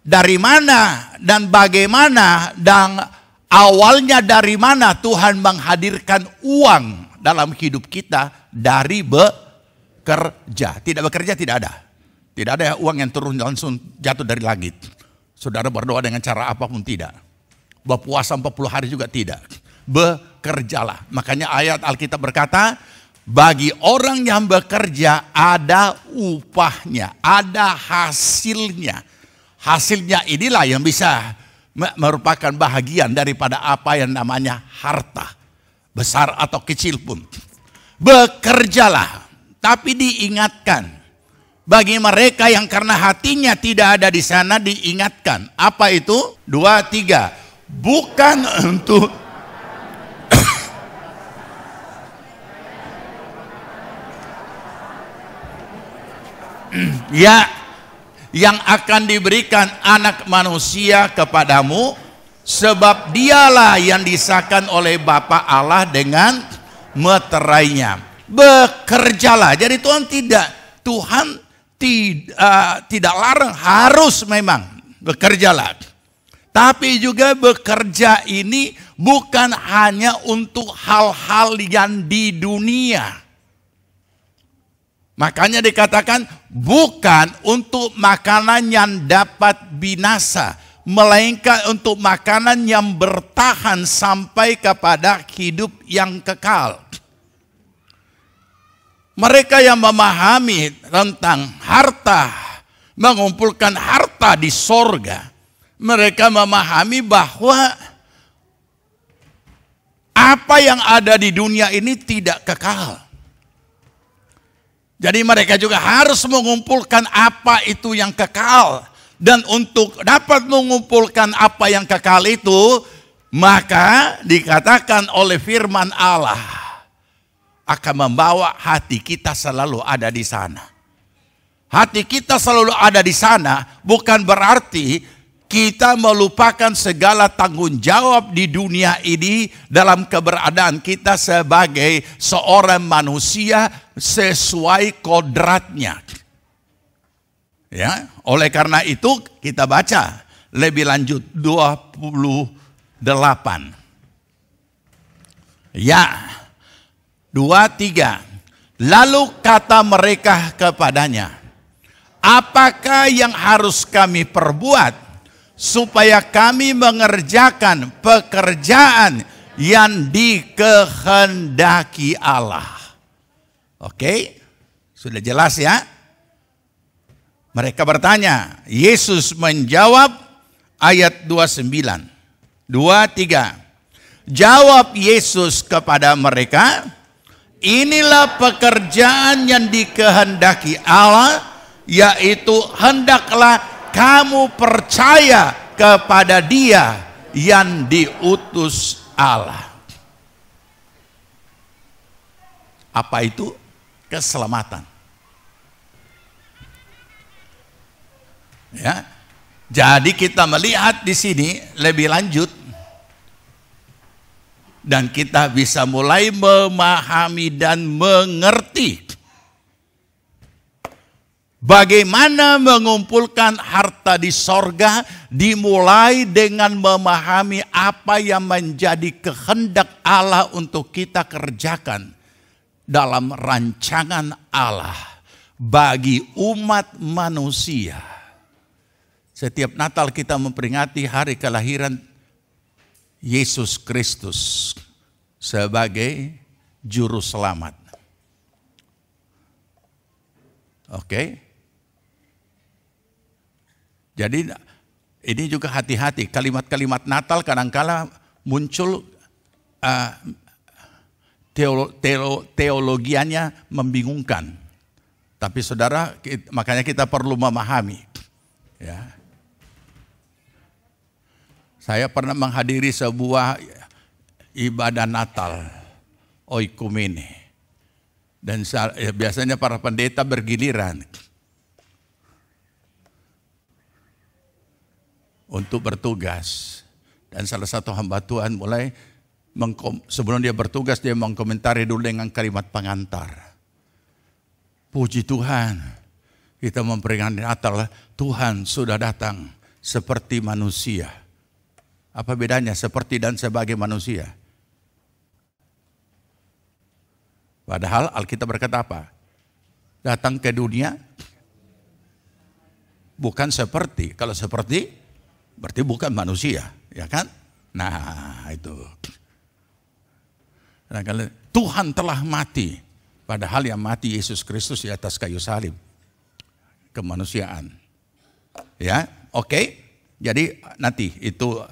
Speaker 3: dari mana dan bagaimana dan awalnya dari mana Tuhan menghadirkan uang dalam hidup kita dari bekerja. Tidak bekerja tidak ada. Tidak ada uang yang turun langsung jatuh dari langit. Saudara berdoa dengan cara apapun tidak. Berpuasa 40 hari juga tidak. Bekerjalah. Makanya ayat Alkitab berkata, bagi orang yang bekerja ada upahnya, ada hasilnya. Hasilnya inilah yang bisa merupakan bahagian daripada apa yang namanya harta. Besar atau kecil pun. Bekerjalah. Tapi diingatkan. Bagi mereka yang karena hatinya tidak ada di sana diingatkan. Apa itu? 2, 3. Bukan untuk ya, yang akan diberikan anak manusia kepadamu, sebab dialah yang disahkan oleh Bapa Allah dengan meterainya. Bekerjalah. Jadi Tuhan tidak larang, harus memang bekerjalah. Tapi juga bekerja ini bukan hanya untuk hal-hal yang di dunia. Makanya dikatakan bukan untuk makanan yang dapat binasa, melainkan untuk makanan yang bertahan sampai kepada hidup yang kekal. Mereka yang memahami tentang harta, mengumpulkan harta di sorga, mereka memahami bahwa apa yang ada di dunia ini tidak kekal. Jadi mereka juga harus mengumpulkan apa itu yang kekal. Dan untuk dapat mengumpulkan apa yang kekal itu, maka dikatakan oleh firman Allah, akan membawa hati kita selalu ada di sana. Hati kita selalu ada di sana bukan berarti kita melupakan segala tanggung jawab di dunia ini dalam keberadaan kita sebagai seorang manusia sesuai kodratnya. Ya, oleh karena itu kita baca lebih lanjut 28. Ya. 2, 3. Lalu kata mereka kepadanya, apakah yang harus kami perbuat supaya kami mengerjakan pekerjaan yang dikehendaki Allah? Oke, sudah jelas ya? Mereka bertanya, Yesus menjawab ayat 29. 2, 3. Jawab Yesus kepada mereka, inilah pekerjaan yang dikehendaki Allah, yaitu hendaklah kamu percaya kepada Dia yang diutus Allah. Apa itu? Keselamatan. Ya. Jadi kita melihat di sini lebih lanjut. Dan kita bisa mulai memahami dan mengerti bagaimana mengumpulkan harta di sorga, dimulai dengan memahami apa yang menjadi kehendak Allah untuk kita kerjakan dalam rancangan Allah bagi umat manusia. Setiap Natal kita memperingati hari kelahiran Yesus Kristus sebagai juru selamat. Oke. Jadi ini juga hati-hati, kalimat-kalimat Natal kadang-kala muncul teologianya membingungkan. Tapi saudara, makanya kita perlu memahami. Ya. Saya pernah menghadiri sebuah ibadah Natal, oikumene. Dan biasanya para pendeta bergiliran untuk bertugas. Dan salah satu hamba Tuhan mulai, sebelum dia bertugas, dia mengkomentari dulu dengan kalimat pengantar. Puji Tuhan, kita memperingati Natal, Tuhan sudah datang seperti manusia. Apa bedanya seperti dan sebagai manusia? Padahal Alkitab berkata apa? Datang ke dunia bukan seperti. Kalau seperti berarti bukan manusia, ya kan? Nah, itu. Nah, kalau Tuhan telah mati, padahal yang mati Yesus Kristus di atas kayu salib. Kemanusiaan. Ya, oke. Jadi nanti itu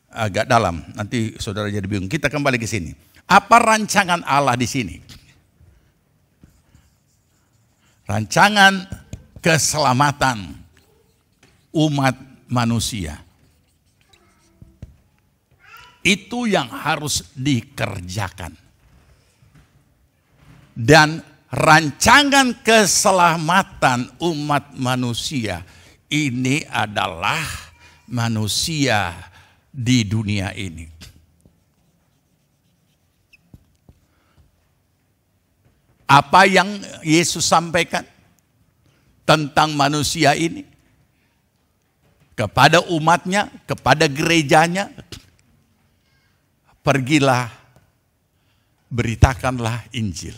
Speaker 3: agak dalam. Nanti saudara jadi bingung. Kita kembali ke sini. Apa rancangan Allah di sini? Rancangan keselamatan umat manusia. Itu yang harus dikerjakan. Dan rancangan keselamatan umat manusia ini adalah manusia di dunia ini. Apa yang Yesus sampaikan tentang manusia ini kepada umatnya, kepada gerejanya, pergilah, beritakanlah Injil.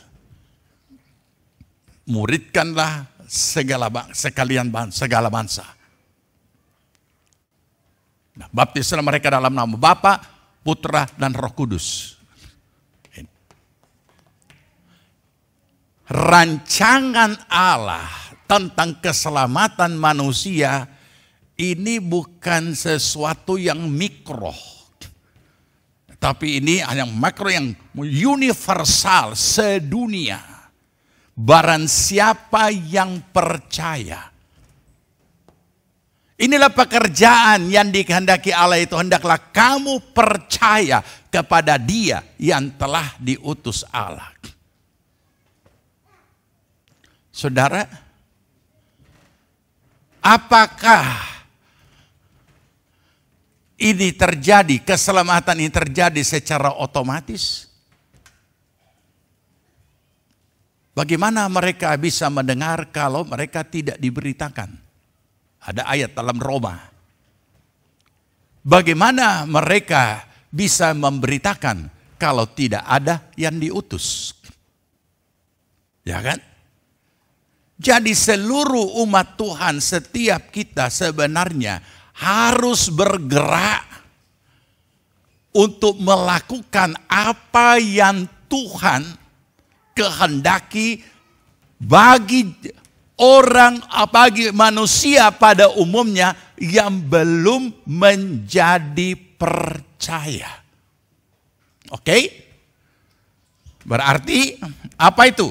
Speaker 3: Muridkanlah segala bangsa. Nah, baptislah mereka dalam nama Bapa, Putra, dan Roh Kudus. Rancangan Allah tentang keselamatan manusia ini bukan sesuatu yang mikro. Tapi ini yang makro, yang universal, sedunia. Barang siapa yang percaya. Inilah pekerjaan yang dikehendaki Allah itu. Hendaklah kamu percaya kepada Dia yang telah diutus Allah. Saudara, apakah ini terjadi, keselamatan ini terjadi secara otomatis? Bagaimana mereka bisa mendengar kalau mereka tidak diberitakan? Ada ayat dalam Roma. Bagaimana mereka bisa memberitakan kalau tidak ada yang diutus? Ya kan? Jadi seluruh umat Tuhan, setiap kita sebenarnya harus bergerak untuk melakukan apa yang Tuhan kehendaki bagi orang, bagi manusia pada umumnya yang belum menjadi percaya. Oke? Berarti apa itu?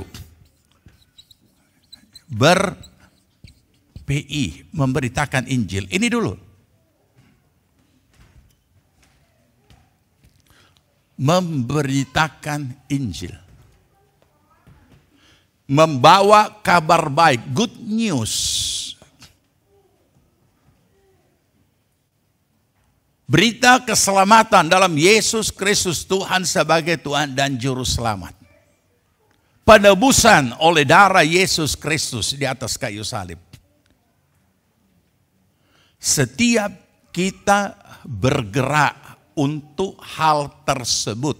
Speaker 3: Ber-PI, memberitakan Injil. Ini dulu. Memberitakan Injil. Membawa kabar baik, good news. Berita keselamatan dalam Yesus Kristus Tuhan sebagai Tuhan dan Juru Selamat. Penebusan oleh darah Yesus Kristus di atas kayu salib. Setiap kita bergerak untuk hal tersebut.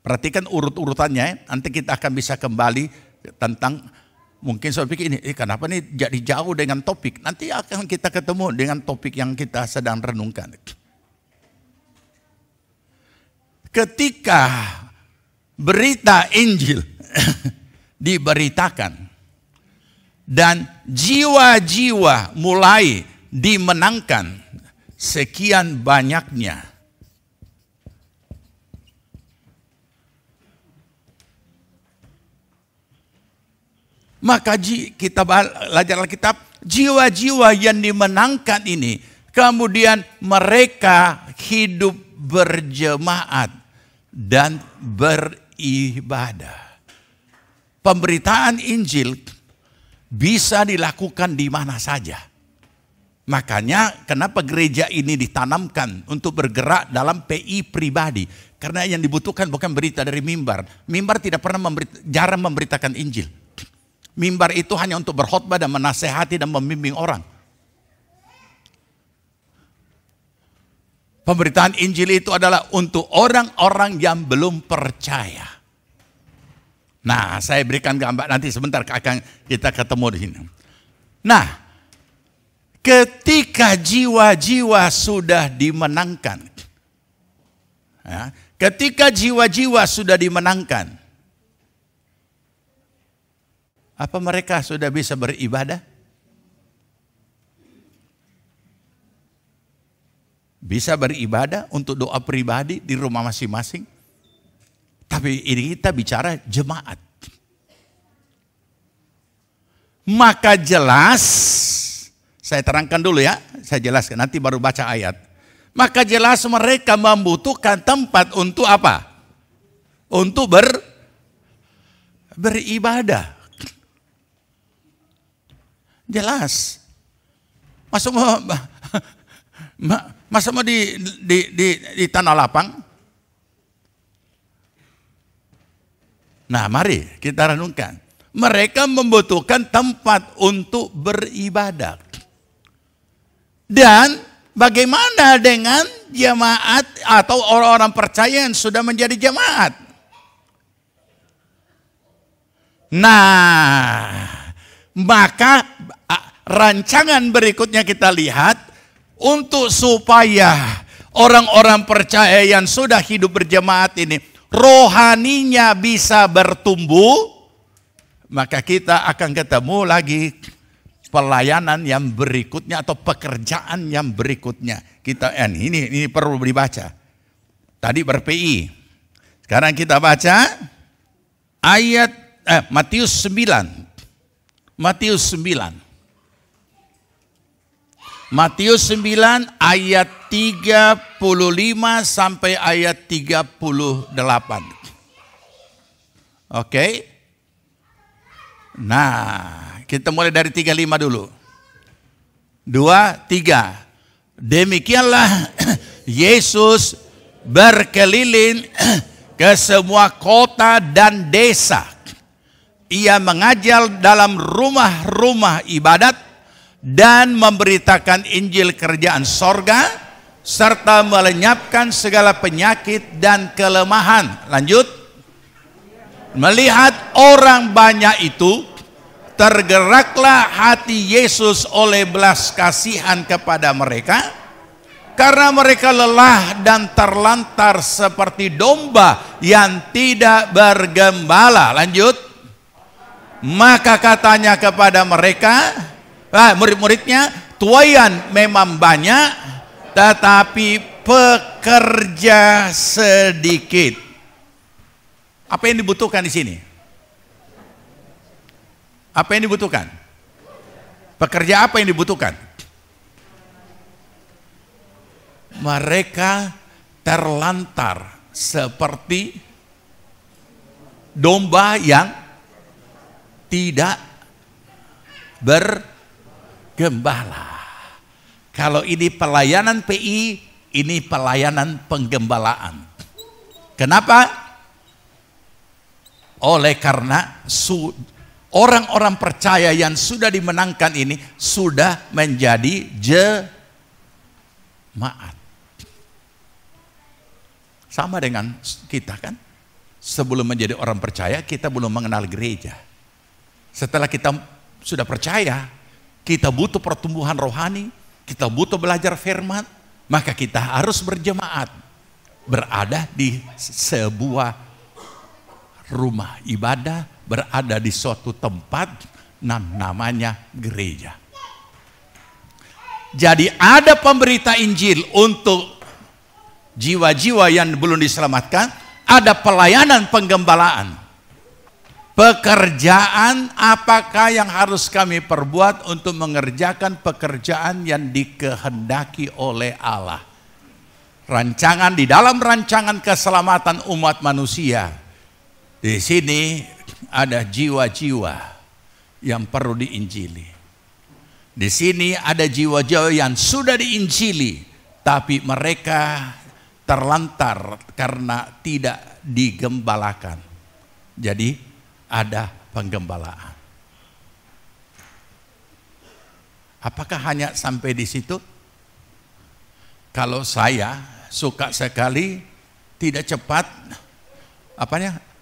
Speaker 3: Perhatikan urut-urutannya, nanti kita akan bisa kembali tentang, mungkin saya pikir ini, kenapa nih jadi jauh dengan topik. Nanti akan kita ketemu dengan topik yang kita sedang renungkan. Ketika berita Injil diberitakan dan jiwa-jiwa mulai dimenangkan sekian banyaknya, maka kita belajar Alkitab, jiwa-jiwa yang dimenangkan ini kemudian mereka hidup berjemaat dan beribadah. Pemberitaan Injil bisa dilakukan di mana saja. Makanya kenapa gereja ini ditanamkan untuk bergerak dalam PI pribadi. Karena yang dibutuhkan bukan berita dari mimbar. Mimbar tidak pernah jarang memberitakan Injil. Mimbar itu hanya untuk berkhotbah dan menasehati dan membimbing orang. Pemberitaan Injil itu adalah untuk orang-orang yang belum percaya. Nah, saya berikan gambar nanti sebentar akan kita ketemu di sini. Nah, ketika jiwa-jiwa sudah dimenangkan, ya, ketika jiwa-jiwa sudah dimenangkan, apa mereka sudah bisa beribadah? Bisa beribadah untuk doa pribadi di rumah masing-masing. Tapi ini kita bicara jemaat. Maka jelas, saya terangkan dulu ya, saya jelaskan nanti baru baca ayat. Maka jelas mereka membutuhkan tempat untuk apa? Untuk beribadah. Jelas. Masa mau di tanah lapang? Nah, mari kita renungkan. Mereka membutuhkan tempat untuk beribadah. Dan bagaimana dengan jemaat atau orang-orang percaya yang sudah menjadi jemaat? Nah, maka rancangan berikutnya kita lihat untuk supaya orang-orang percaya yang sudah hidup berjemaat ini rohaninya bisa bertumbuh, maka kita akan ketemu lagi pelayanan yang berikutnya atau pekerjaan yang berikutnya. Kita ini perlu dibaca. Tadi ber-PI. Sekarang kita baca ayat Matius 9. Matius 9. Matius 9 ayat 35 sampai ayat 38. Oke. Nah, kita mulai dari 35 dulu. 2, 3. Demikianlah Yesus berkeliling ke semua kota dan desa. Ia mengajar dalam rumah-rumah ibadat dan memberitakan Injil kerajaan sorga, serta melenyapkan segala penyakit dan kelemahan. Lanjut. Melihat orang banyak itu, tergeraklah hati Yesus oleh belas kasihan kepada mereka, karena mereka lelah dan terlantar seperti domba yang tidak bergembala. Lanjut. Maka katanya kepada mereka, murid-muridnya, tuaian memang banyak, tetapi pekerja sedikit. Apa yang dibutuhkan di sini? Apa yang dibutuhkan? Pekerja apa yang dibutuhkan? Mereka terlantar seperti domba yang tidak bergembala. Kalau ini pelayanan PI, ini pelayanan penggembalaan. Kenapa? Oleh karena orang-orang percaya yang sudah dimenangkan ini sudah menjadi jemaat. Sama dengan kita kan, sebelum menjadi orang percaya kita belum mengenal gereja. Setelah kita sudah percaya, kita butuh pertumbuhan rohani, kita butuh belajar firman, maka kita harus berjemaat, berada di sebuah rumah ibadah, berada di suatu tempat namanya gereja. Jadi ada pemberita Injil untuk jiwa-jiwa yang belum diselamatkan, ada pelayanan penggembalaan. Pekerjaan apakah yang harus kami perbuat untuk mengerjakan pekerjaan yang dikehendaki oleh Allah? Rancangan di dalam rancangan keselamatan umat manusia. Di sini ada jiwa-jiwa yang perlu diinjili. Di sini ada jiwa-jiwa yang sudah diinjili, tapi mereka terlantar karena tidak digembalakan. Jadi ada penggembalaan. Apakah hanya sampai di situ? Kalau saya suka sekali tidak cepat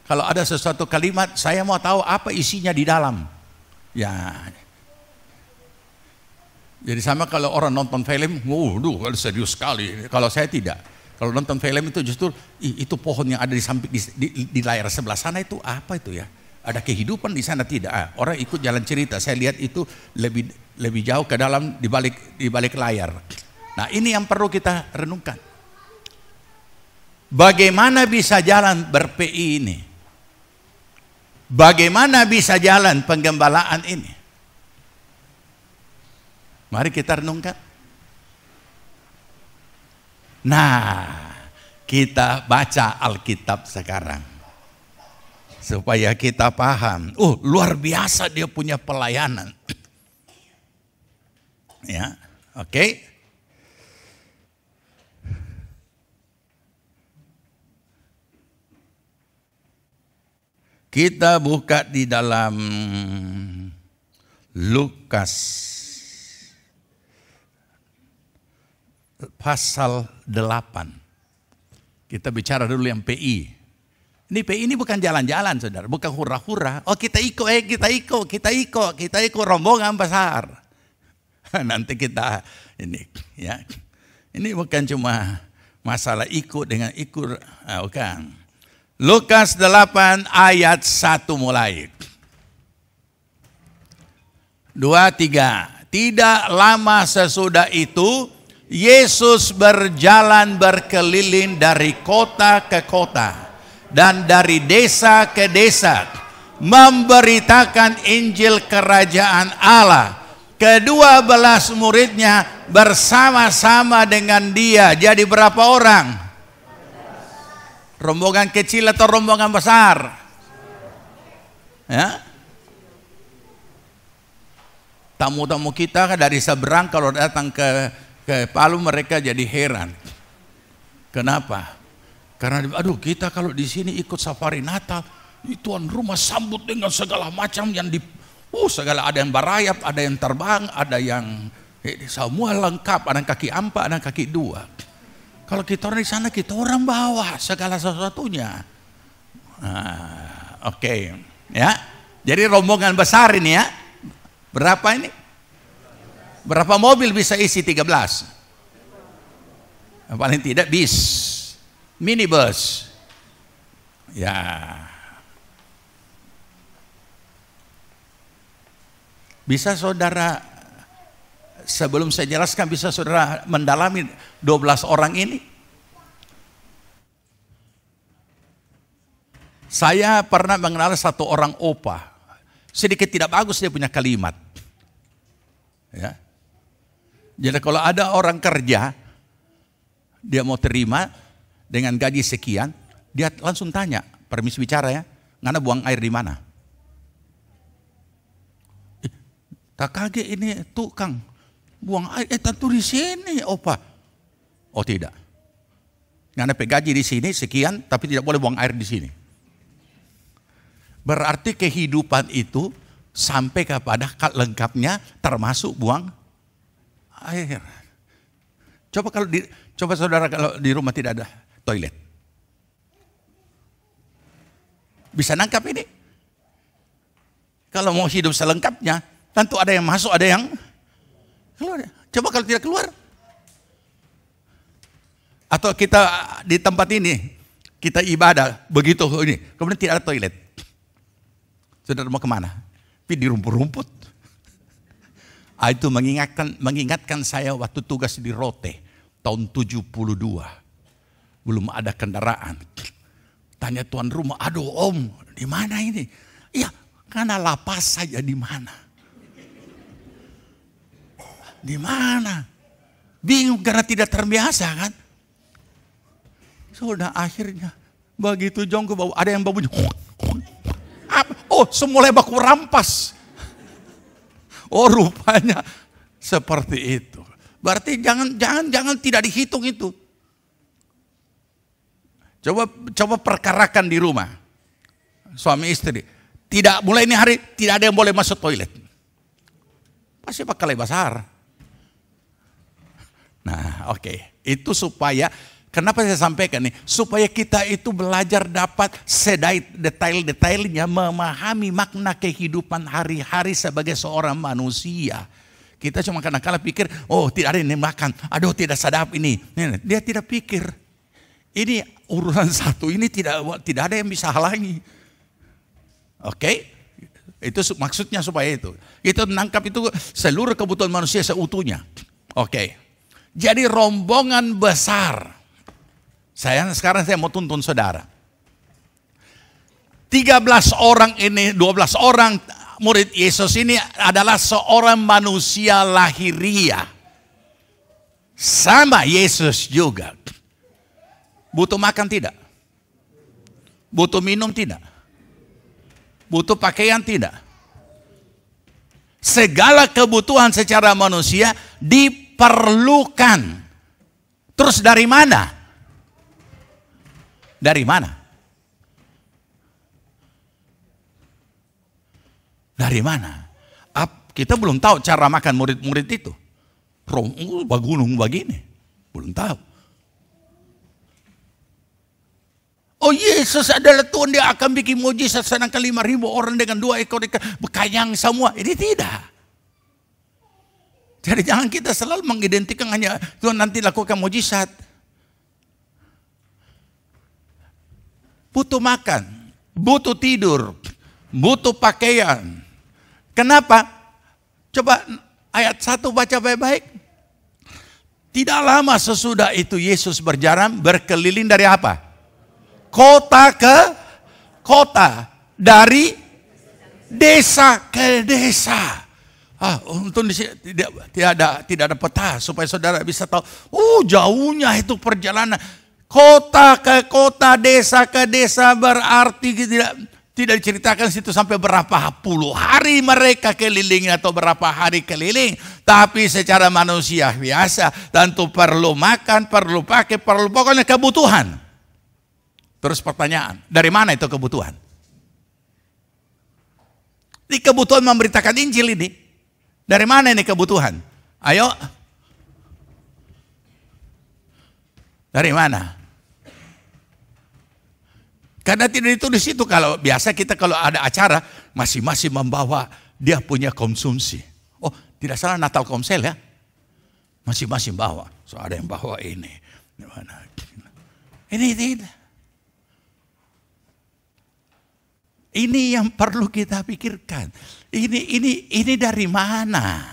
Speaker 3: Kalau ada sesuatu kalimat, saya mau tahu apa isinya di dalam. Ya. Jadi sama kalau orang nonton film, waduh, serius sekali. Kalau saya tidak. Kalau nonton film itu justru, itu pohon yang ada di samping di layar sebelah sana itu apa itu ya? Ada kehidupan di sana tidak? Orang ikut jalan cerita. Saya lihat itu lebih jauh ke dalam di balik layar. Nah, ini yang perlu kita renungkan. Bagaimana bisa jalan ber-PI ini? Bagaimana bisa jalan penggembalaan ini? Mari kita renungkan. Nah, kita baca Alkitab sekarang supaya kita paham. Oh, luar biasa dia punya pelayanan. Ya, oke. Kita buka di dalam Lukas pasal 8. Kita bicara dulu yang PI. Ini PI ini bukan jalan-jalan, saudara, bukan hura-hura. Oh, kita ikut rombongan besar. Nanti kita ini ya. Ini bukan cuma masalah ikut dengan ikut, bukan. Lukas 8 ayat 1 mulai. 2, 3. Tidak lama sesudah itu Yesus berjalan berkeliling dari kota ke kota dan dari desa ke desa memberitakan Injil kerajaan Allah. Kedua belas muridnya bersama-sama dengan dia. Jadi berapa orang? Rombongan kecil atau rombongan besar? Ya. Tamu-tamu kita dari seberang kalau datang ke Palu mereka jadi heran. Kenapa? Karena kita kalau di sini ikut safari Natal, tuan rumah sambut dengan segala macam yang segala, ada yang barayap, ada yang terbang, ada yang semua lengkap, ada yang kaki 4, ada yang kaki 2. Kalau kita orang di sana, kita orang bawa segala sesuatunya. Oke. Ya. Jadi rombongan besar ini ya. Berapa ini? Berapa mobil bisa isi? 13. Paling tidak bis, minibus. Ya. Bisa saudara, sebelum saya jelaskan, bisa saudara mendalami 12 orang ini? Saya pernah mengenal satu orang opa. Sedikit tidak bagus dia punya kalimat. Ya. Jadi kalau ada orang kerja, dia mau terima dengan gaji sekian, dia langsung tanya, permisi bicara ya, ngana buang air di mana? Tak kaget ini tukang buang air, tentu di sini, opa. Oh tidak, ngana gaji di sini sekian, tapi tidak boleh buang air di sini. Berarti kehidupan itu sampai kepada lengkapnya termasuk buang air. Coba saudara kalau di rumah tidak ada toilet, bisa nangkap ini? Kalau mau hidup selengkapnya, tentu ada yang masuk, ada yang keluar. Coba kalau tidak keluar. Atau kita di tempat ini, kita ibadah begitu ini, kemudian tidak ada toilet. Saudara mau kemana? Di rumput-rumput. Itu mengingatkan saya waktu tugas di Rote tahun 72. Belum ada kendaraan. Tanya tuan rumah, aduh om, di mana ini? Iya, karena lapas saja di mana? Di mana? Bingung karena tidak terbiasa kan? Sudah akhirnya begitu jongko bau, ada yang baunya. Oh, semula baku rampas. Oh, rupanya seperti itu. Berarti jangan tidak dihitung itu. Coba perkarakan di rumah. Suami istri. Tidak, mulai ini hari tidak ada yang boleh masuk toilet. Pasti bakal besar. Nah, oke. Itu supaya Kenapa saya sampaikan nih? Supaya kita itu belajar dapat detail-detailnya memahami makna kehidupan hari-hari sebagai seorang manusia. Kita cuma kadang-kala pikir, oh tidak ada yang makan, aduh tidak sadap ini. Dia tidak pikir, ini urusan satu, ini tidak ada yang bisa halangi. Oke? Itu maksudnya supaya itu. Itu menangkap itu seluruh kebutuhan manusia seutuhnya. Oke. Jadi rombongan besar. Sekarang saya mau tuntun saudara. 13 orang ini, 12 orang murid Yesus ini adalah seorang manusia lahiriah. Sama Yesus juga. Butuh makan tidak? Butuh minum tidak? Butuh pakaian tidak? Segala kebutuhan secara manusia diperlukan. Terus dari mana? Dari mana? Dari mana? Kita belum tahu cara makan murid-murid itu. Gunung begini. Belum tahu. Oh Yesus adalah Tuhan, dia akan bikin mujizat sedangkan 5.000 orang dengan 2 ekor ikan bekayang semua. Ini tidak. Jadi jangan kita selalu mengidentikan hanya Tuhan nanti lakukan mujizat. Butuh makan, butuh tidur, butuh pakaian. Kenapa? Coba ayat 1 baca baik-baik. Tidak lama sesudah itu Yesus berjalan berkeliling dari apa? Kota ke kota, dari desa ke desa. Untung tidak ada peta supaya saudara bisa tahu. Jauhnya itu perjalanan. Kota ke kota, desa ke desa, berarti tidak diceritakan situ sampai berapa puluh hari mereka keliling atau berapa hari keliling. Tapi secara manusia biasa, tentu perlu makan, perlu pakai, pokoknya kebutuhan. Terus pertanyaan, dari mana itu kebutuhan? Ini kebutuhan memberitakan Injil ini. Dari mana ini kebutuhan? Ayo. Dari mana? Karena tidak ditulis itu. Kalau biasa kita kalau ada acara, masing-masing membawa dia punya konsumsi. Oh, tidak salah Natal Komsel ya. Masing-masing bawa. So ada yang bawa ini. Ini tidak. Ini yang perlu kita pikirkan. Ini dari mana?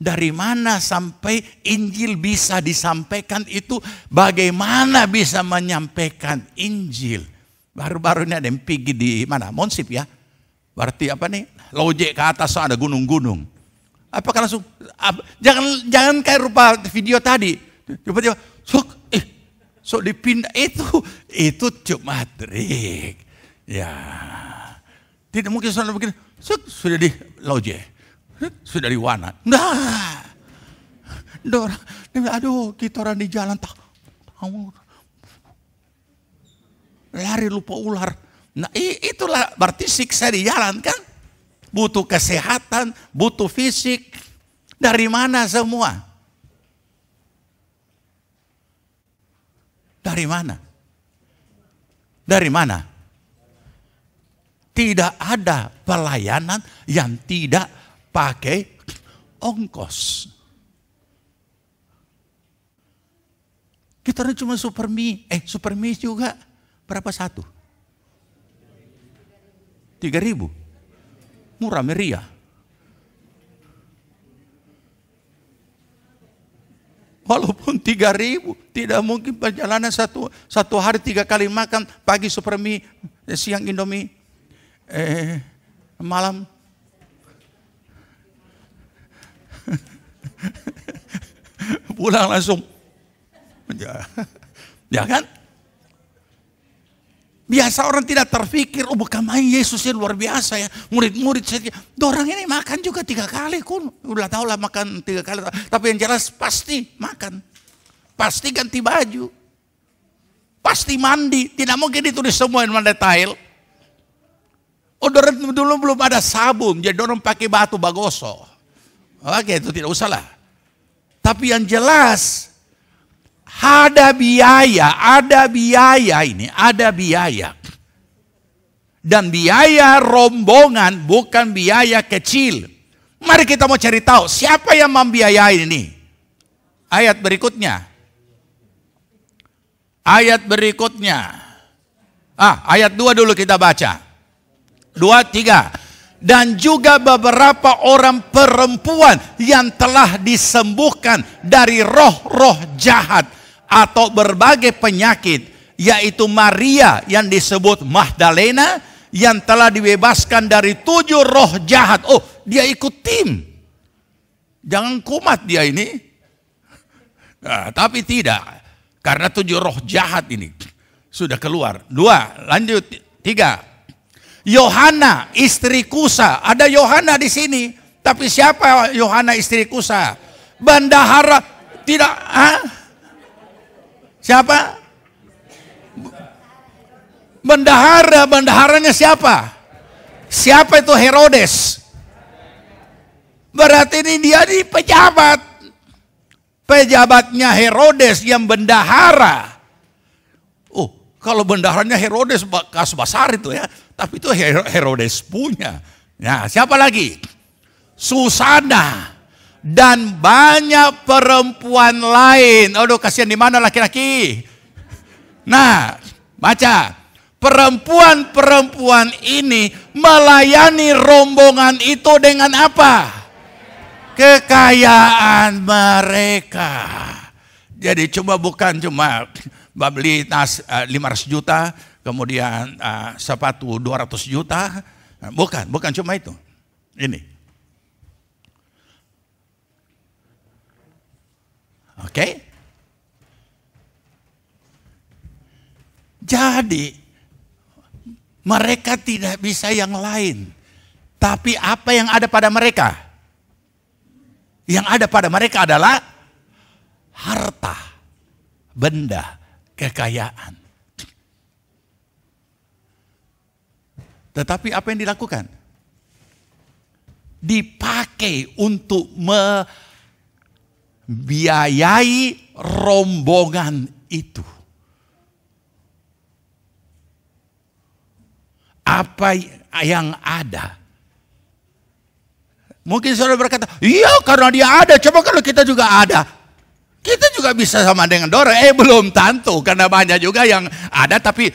Speaker 3: Dari mana sampai Injil bisa disampaikan itu? Bagaimana bisa menyampaikan Injil? Baru-baru ini ada yang pergi di mana? Monsip ya. Berarti apa nih? Lojek ke atas ada gunung-gunung. Apakah langsung? Jangan kayak rupa video tadi. Tiba-tiba, sok dipindah itu cuma trik. Ya, tidak mungkin saudara begini. Sudah di lojek. Sudah di wana. Nah, aduh, kita orang di jalan lari lupa ular. Nah, itulah berarti siksa di jalan kan? Butuh kesehatan, butuh fisik. Dari mana semua? Dari mana? Dari mana? Tidak ada pelayanan yang tidak pakai ongkos. Kita cuma super mie juga berapa satu? 3.000. Murah meriah. Walaupun 3.000, tidak mungkin perjalanan satu hari 3 kali makan, pagi super mie, siang Indomie, malam pulang langsung. Ya kan? Biasa orang tidak terpikir, bukan main Yesusnya luar biasa ya. Murid-murid saja. Orang ini makan juga 3 kali. Udah tahu lah makan 3 kali. Tapi yang jelas pasti makan. Pasti ganti baju. Pasti mandi. Tidak mungkin ditulis semua yang mendetail. Dulu belum ada sabun. Jadi orang pakai batu bagosok. Oke, itu tidak usah lah. Tapi yang jelas, Ada biaya ini, ada biaya. Dan biaya rombongan bukan biaya kecil. Mari kita mau cari tahu siapa yang membiayai ini. Ayat berikutnya. Ayat 2 dulu kita baca. 2, 3. Dan juga beberapa orang perempuan yang telah disembuhkan dari roh-roh jahat atau berbagai penyakit, yaitu Maria yang disebut Magdalena yang telah dibebaskan dari 7 roh jahat. Oh, dia ikut tim. Jangan kumat dia ini. Nah, tapi tidak, karena 7 roh jahat ini sudah keluar. 2, lanjut 3. Yohana istri Kusa, ada Yohana di sini. Tapi siapa Yohana istri Kusa? Bendahara tidak? Siapa? Bendaharanya siapa? Siapa itu Herodes? Berarti ini dia di pejabat. Pejabatnya Herodes yang bendahara. Oh, kalau bendaharanya Herodes bekas besar itu ya. Tapi itu Herodes punya. Nah, siapa lagi? Susana dan banyak perempuan lain. Aduh, kasihan di mana laki-laki? Nah, baca. Perempuan-perempuan ini melayani rombongan itu dengan apa? Kekayaan mereka. Jadi bukan cuma beli tas 500 juta, kemudian sepatu 200 juta. Bukan cuma itu. Ini. Oke? Jadi mereka tidak bisa yang lain. Tapi apa yang ada pada mereka? Yang ada pada mereka adalah harta, benda, kekayaan. Tetapi apa yang dilakukan? Dipakai untuk membiayai rombongan itu. Apa yang ada? Mungkin saudara berkata, iya karena dia ada, coba kalau kita juga ada. Kita juga bisa sama dengan Dora. Belum tentu, karena banyak juga yang ada tapi...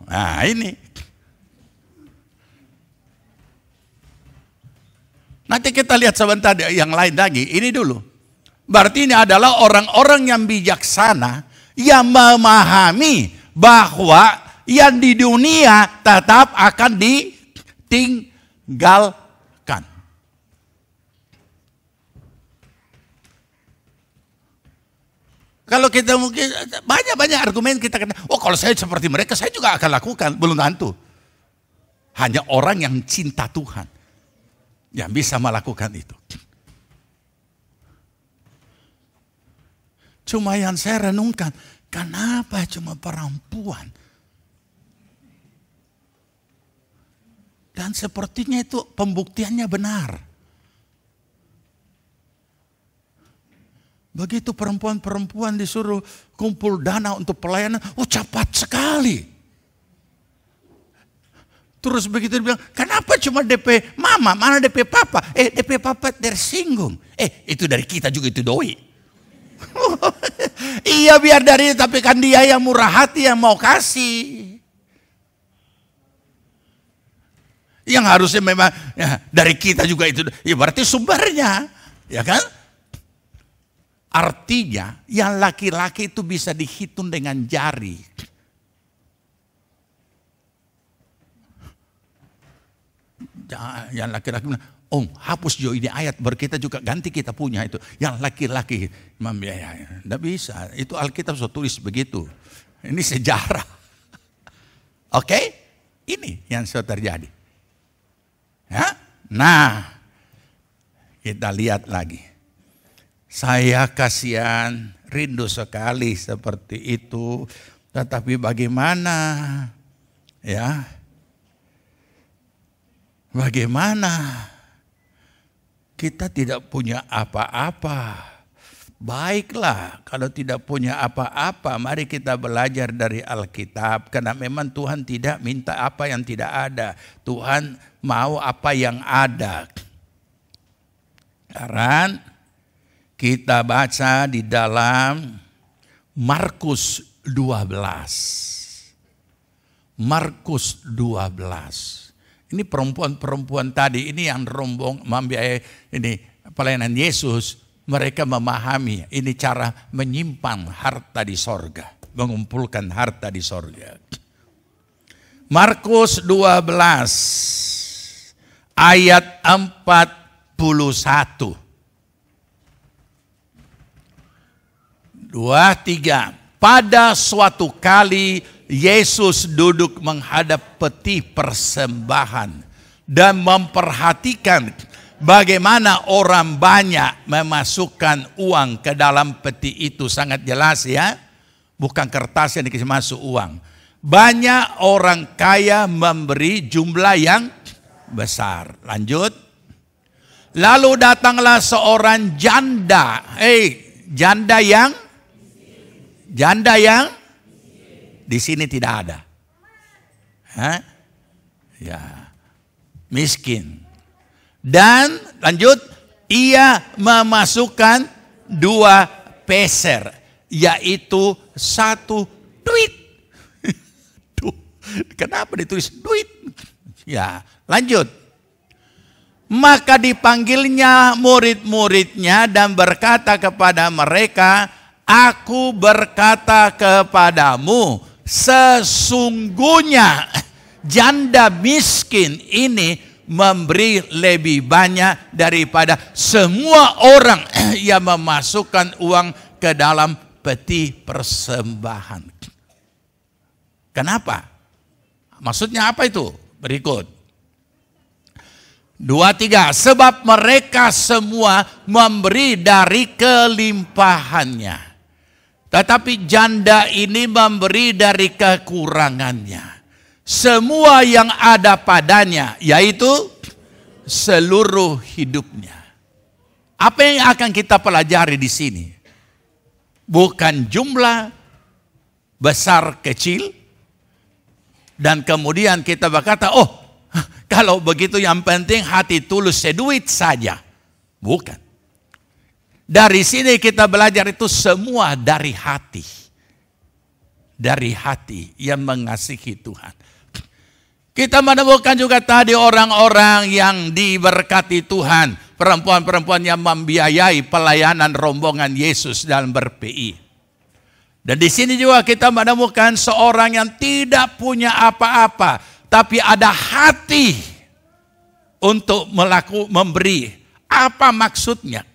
Speaker 3: Nah ini. Nanti kita lihat sebentar yang lain lagi. Ini dulu. Berarti ini adalah orang-orang yang bijaksana yang memahami bahwa yang di dunia tetap akan ditinggalkan. Kalau kita mungkin banyak argumen kita kata, oh kalau saya seperti mereka saya juga akan lakukan. Belum tentu. Hanya orang yang cinta Tuhan yang bisa melakukan itu. Cuma yang saya renungkan, kenapa cuma perempuan? Dan sepertinya itu pembuktiannya benar. Begitu perempuan-perempuan disuruh kumpul dana untuk pelayanan, cepat sekali. Terus begitu dibilang, kenapa cuma DP mama, mana DP papa? DP papa tersinggung. Itu dari kita juga itu doi. Iya biar dari, tapi kan dia yang murah hati yang mau kasih. Yang harusnya memang ya, dari kita juga itu, ya berarti sumbernya, ya kan? Artinya yang laki-laki itu bisa dihitung dengan jari. Yang laki-laki bilang, hapus Jo ini ayat, baru kita juga ganti kita punya itu. Yang laki-laki membiayai. Tidak bisa, itu Alkitab sudah tulis begitu. Ini sejarah. Oke? Ini yang sudah terjadi. Ya? Nah, kita lihat lagi. Saya kasihan, rindu sekali seperti itu. Tetapi bagaimana? Ya? Bagaimana? kita tidak punya apa-apa. Baiklah, kalau tidak punya apa-apa, mari kita belajar dari Alkitab. Karena memang Tuhan tidak minta apa yang tidak ada. Tuhan mau apa yang ada. Sekarang kita baca di dalam Markus 12. Markus 12. Ini perempuan-perempuan tadi, ini yang rombong membiayai ini pelayanan Yesus, mereka memahami ini cara menyimpan harta di sorga, mengumpulkan harta di sorga. Markus 12 ayat 41. 2-3. Pada suatu kali Yesus duduk menghadap peti persembahan dan memperhatikan bagaimana orang banyak memasukkan uang ke dalam peti itu. Sangat jelas ya, bukan kertas yang dikasih masuk uang. Banyak orang kaya memberi jumlah yang besar. Lanjut. Lalu datanglah seorang janda. Janda yang di sini tidak ada. Ya, miskin. Dan lanjut, ia memasukkan 2 peser, yaitu 1 duit. Tuh, kenapa ditulis duit? Ya, lanjut. Maka dipanggilnya murid-muridnya dan berkata kepada mereka, aku berkata kepadamu, sesungguhnya janda miskin ini memberi lebih banyak daripada semua orang yang memasukkan uang ke dalam peti persembahan. Kenapa? Maksudnya apa itu? Berikut. 2-3. Sebab mereka semua memberi dari kelimpahannya. Tetapi janda ini memberi dari kekurangannya. Semua yang ada padanya, yaitu seluruh hidupnya. Apa yang akan kita pelajari di sini? Bukan jumlah besar kecil. Dan kemudian kita berkata, oh kalau begitu yang penting hati tulus seduit saja. Bukan. Dari sini kita belajar itu semua dari hati. Dari hati yang mengasihi Tuhan. Kita menemukan juga tadi orang-orang yang diberkati Tuhan. Perempuan-perempuan yang membiayai pelayanan rombongan Yesus dalam ber-PI. Dan di sini juga kita menemukan seorang yang tidak punya apa-apa. Tapi ada hati untuk memberi. Apa maksudnya?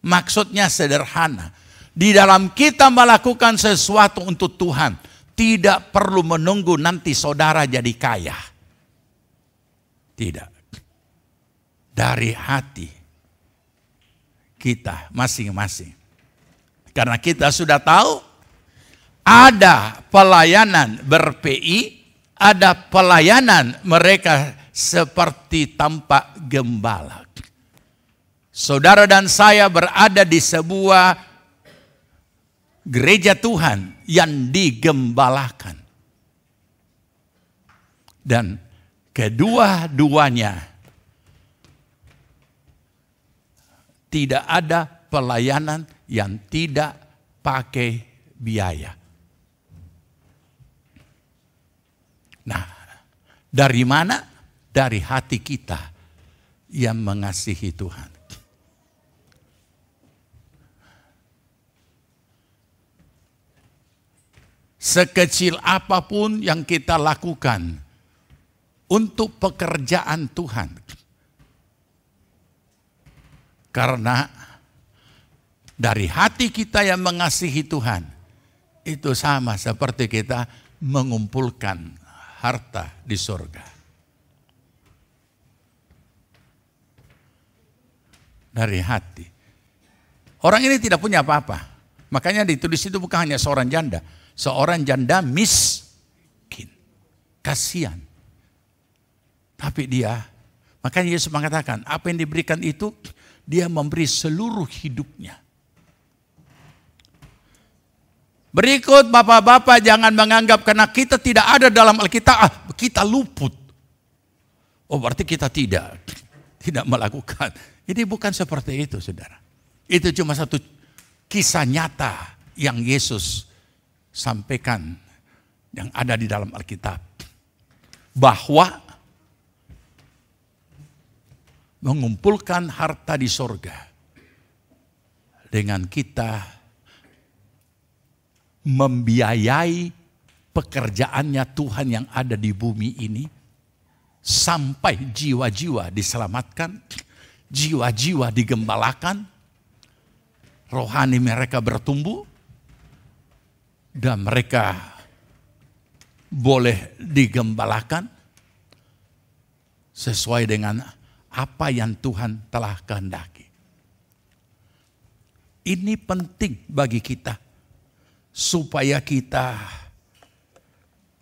Speaker 3: Maksudnya sederhana. Di dalam kita melakukan sesuatu untuk Tuhan, tidak perlu menunggu nanti saudara jadi kaya. Tidak. Dari hati kita masing-masing. Karena kita sudah tahu ada pelayanan ber-PI, ada pelayanan mereka seperti tanpa gembala. Saudara dan saya berada di sebuah gereja Tuhan yang digembalakan. Dan kedua-duanya tidak ada pelayanan yang tidak pakai biaya. Nah, dari mana? Dari hati kita yang mengasihi Tuhan. Sekecil apapun yang kita lakukan untuk pekerjaan Tuhan. Karena dari hati kita yang mengasihi Tuhan, itu sama seperti kita mengumpulkan harta di surga. Dari hati. Orang ini tidak punya apa-apa. Makanya ditulis itu bukan hanya seorang janda. Seorang janda miskin. Kasihan. Tapi dia, makanya Yesus mengatakan, apa yang diberikan itu Dia memberi seluruh hidupnya. Berikut bapak-bapak jangan menganggap karena kita tidak ada dalam Alkitab, kita luput. Oh berarti kita tidak melakukan. Ini bukan seperti itu saudara. Itu cuma satu kisah nyata yang Yesus sampaikan yang ada di dalam Alkitab. Bahwa mengumpulkan harta di sorga dengan kita membiayai pekerjaannya Tuhan yang ada di bumi ini sampai jiwa-jiwa diselamatkan, jiwa-jiwa digembalakan, rohani mereka bertumbuh dan mereka boleh digembalakan sesuai dengan apa yang Tuhan telah kehendaki. Ini penting bagi kita supaya kita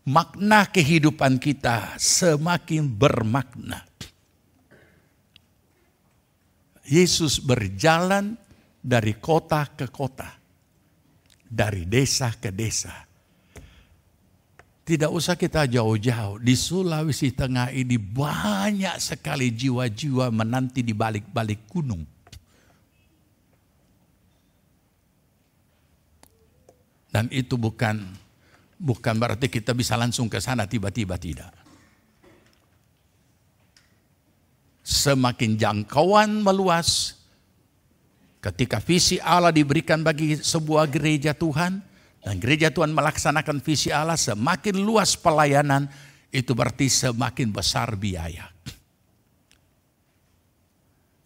Speaker 3: makna kehidupan kita semakin bermakna. Yesus berjalan dari kota ke kota, dari desa ke desa. Tidak usah kita jauh-jauh, di Sulawesi Tengah ini banyak sekali jiwa-jiwa menanti di balik-balik gunung. Dan itu bukan berarti kita bisa langsung ke sana tiba-tiba, tidak. Semakin jangkauan meluas, ketika visi Allah diberikan bagi sebuah gereja Tuhan, dan gereja Tuhan melaksanakan visi Allah, semakin luas pelayanan, itu berarti semakin besar biaya.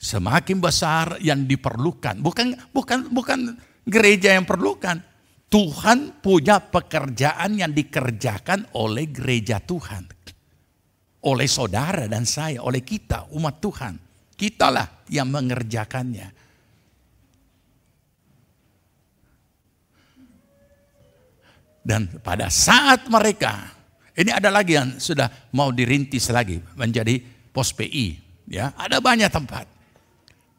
Speaker 3: Semakin besar yang diperlukan, bukan gereja yang perlukan. Tuhan punya pekerjaan yang dikerjakan oleh gereja Tuhan. Oleh saudara dan saya, oleh kita, umat Tuhan. Kitalah yang mengerjakannya. Dan pada saat mereka, ini ada lagi yang sudah mau dirintis lagi menjadi pos PI. Ya, ada banyak tempat.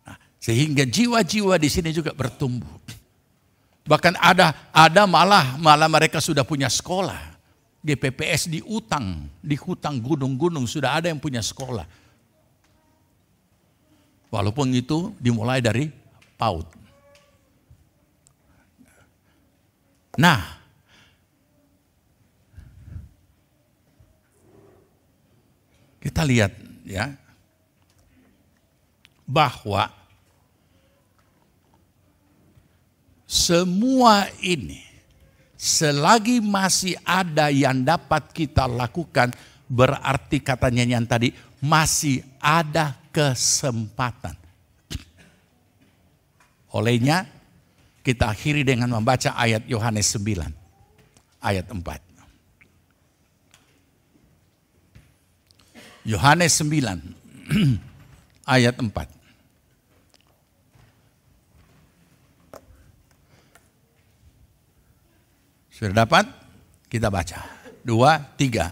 Speaker 3: Nah, sehingga jiwa-jiwa di sini juga bertumbuh. Bahkan ada malah mereka sudah punya sekolah. GPPS di hutan gunung-gunung sudah ada yang punya sekolah. Walaupun itu dimulai dari PAUD. Nah, kita lihat ya bahwa semua ini selagi masih ada yang dapat kita lakukan, berarti katanya yang tadi masih ada kesempatan. Olehnya kita akhiri dengan membaca ayat Yohanes 9 ayat 4. Yohanes 9 ayat 4. Sudah dapat? Kita baca. 2, 3.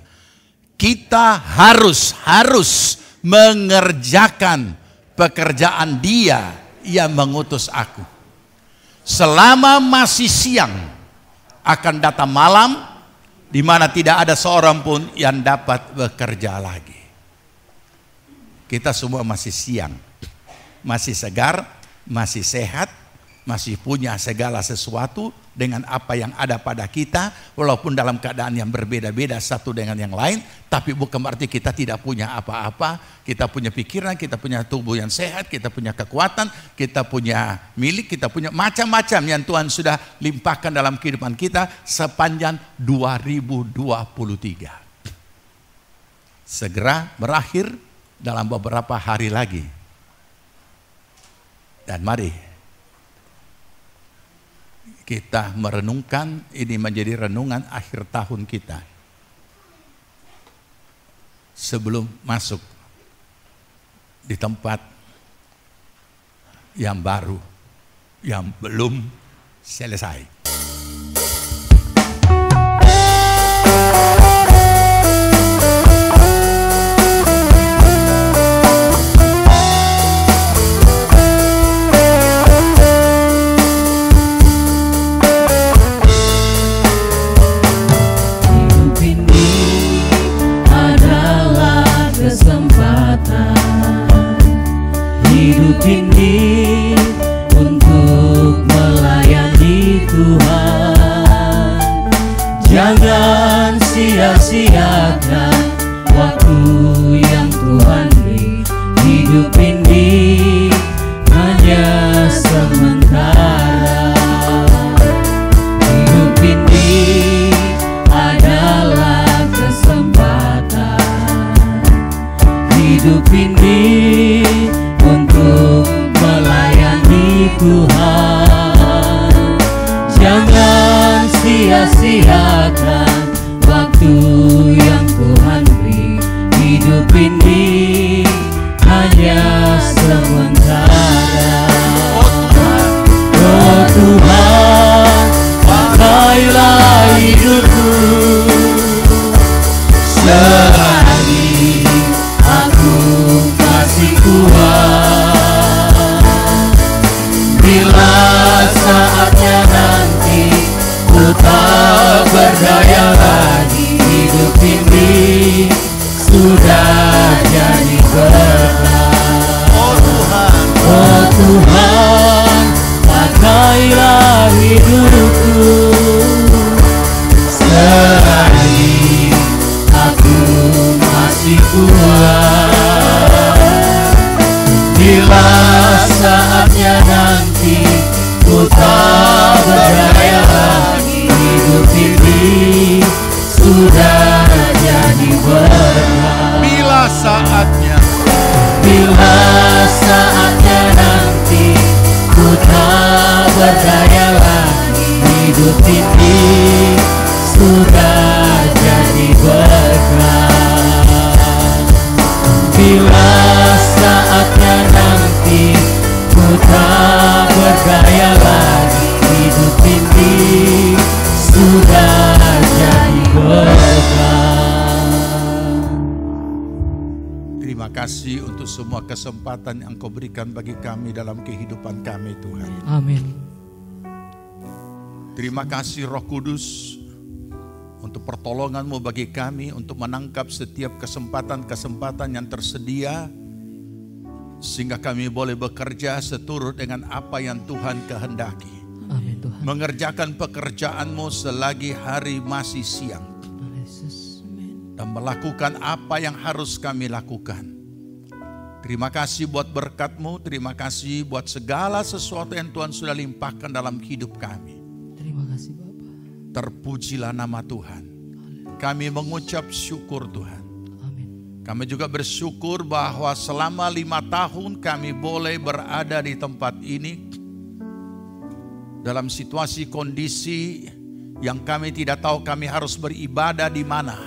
Speaker 3: Kita harus mengerjakan pekerjaan Dia yang mengutus aku. Selama masih siang akan datang malam di mana tidak ada seorang pun yang dapat bekerja lagi. Kita semua masih siang, masih segar, masih sehat, masih punya segala sesuatu dengan apa yang ada pada kita, walaupun dalam keadaan yang berbeda-beda satu dengan yang lain, tapi bukan berarti kita tidak punya apa-apa. Kita punya pikiran, kita punya tubuh yang sehat, kita punya kekuatan, kita punya milik, kita punya macam-macam yang Tuhan sudah limpahkan dalam kehidupan kita sepanjang 2023. Segera berakhir dalam beberapa hari lagi. Dan mari kita merenungkan, ini menjadi renungan akhir tahun kita. Sebelum masuk di tempat yang baru, yang belum selesai.
Speaker 4: hidup ini untuk melayani Tuhan. Jangan sia-siakan waktu yang Tuhan beri. Hidup ini hanya sementara. Hidup ini adalah kesempatan. Hidup ini untuk melayani Tuhan. Jangan sia-siakan waktu yang Tuhan beri. Hidup ini hanya sementara. Oh Tuhan, pakailah hidupku selagi aku masih kuat. Bila saatnya nanti ku tak berdaya lagi, hidup ini sudah jadi berkah. Oh Tuhan, pakailah hidupku selagi aku masih kuat. Bila saatnya nanti ku tak berdaya lagi, hidup ini sudah jadi berkah.
Speaker 3: Bila saatnya
Speaker 4: nanti ku tak berdaya lagi, hidup ini sudah jadi berkah. Bila saatnya nanti ku tak berdaya lagi, hidup ini sudah jadi berkah.
Speaker 3: Terima kasih untuk semua kesempatan yang Engkau berikan bagi kami dalam kehidupan kami, Tuhan.
Speaker 2: Amin.
Speaker 3: Terima kasih Roh Kudus untuk pertolongan-Mu bagi kami untuk menangkap setiap kesempatan-kesempatan yang tersedia sehingga kami boleh bekerja seturut dengan apa yang Tuhan kehendaki.
Speaker 2: Amin Tuhan.
Speaker 3: Mengerjakan pekerjaan-Mu selagi hari masih siang dan melakukan apa yang harus kami lakukan. Terima kasih buat berkat-Mu, terima kasih buat segala sesuatu yang Tuhan sudah limpahkan dalam hidup kami.
Speaker 2: Terima kasih Bapa.
Speaker 3: Terpujilah nama Tuhan. Kami mengucap syukur Tuhan.
Speaker 2: Amin.
Speaker 3: Kami juga bersyukur bahwa selama 5 tahun kami boleh berada di tempat ini dalam situasi kondisi yang kami tidak tahu kami harus beribadah di mana.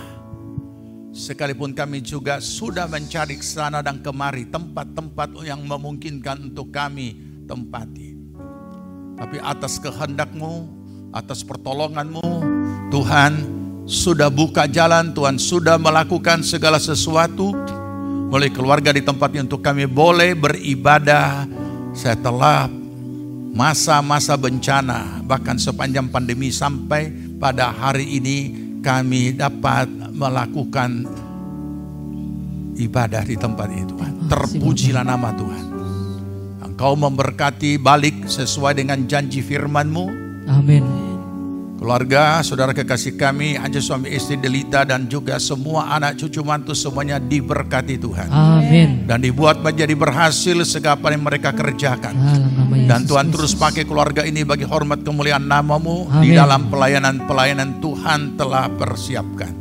Speaker 3: Sekalipun kami juga sudah mencari kesana dan kemari tempat-tempat yang memungkinkan untuk kami tempati. Tapi atas kehendak-Mu, atas pertolongan-Mu, Tuhan sudah buka jalan, Tuhan sudah melakukan segala sesuatu. Mulai keluarga di tempat ini untuk kami boleh beribadah setelah masa-masa bencana, bahkan sepanjang pandemi sampai pada hari ini kami dapat melakukan ibadah di tempat itu. Terpujilah nama Tuhan. Engkau memberkati balik sesuai dengan janji firman-Mu.
Speaker 2: Amin.
Speaker 3: Keluarga, saudara kekasih kami, hanya suami istri Delita dan juga semua anak cucu mantu semuanya diberkati Tuhan.
Speaker 2: Amin.
Speaker 3: Dan dibuat menjadi berhasil segala apa yang mereka kerjakan. Dan Tuhan terus pakai keluarga ini bagi hormat kemuliaan nama-Mu. Di dalam pelayanan-pelayanan Tuhan telah persiapkan.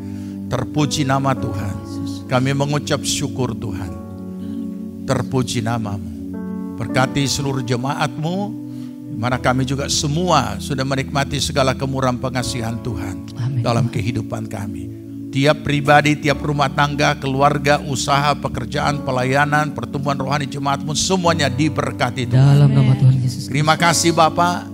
Speaker 3: Terpuji nama Tuhan. Kami mengucap syukur Tuhan. Terpuji nama-Mu. Berkati seluruh jemaat-Mu. Mana kami juga semua sudah menikmati segala kemurahan pengasihan Tuhan.
Speaker 2: Amin.
Speaker 3: Dalam kehidupan kami. Tiap pribadi, tiap rumah tangga, keluarga, usaha, pekerjaan, pelayanan, pertumbuhan rohani jemaat-Mu semuanya diberkati Tuhan.
Speaker 2: Dalam nama Tuhan Yesus.
Speaker 3: Terima kasih Bapa.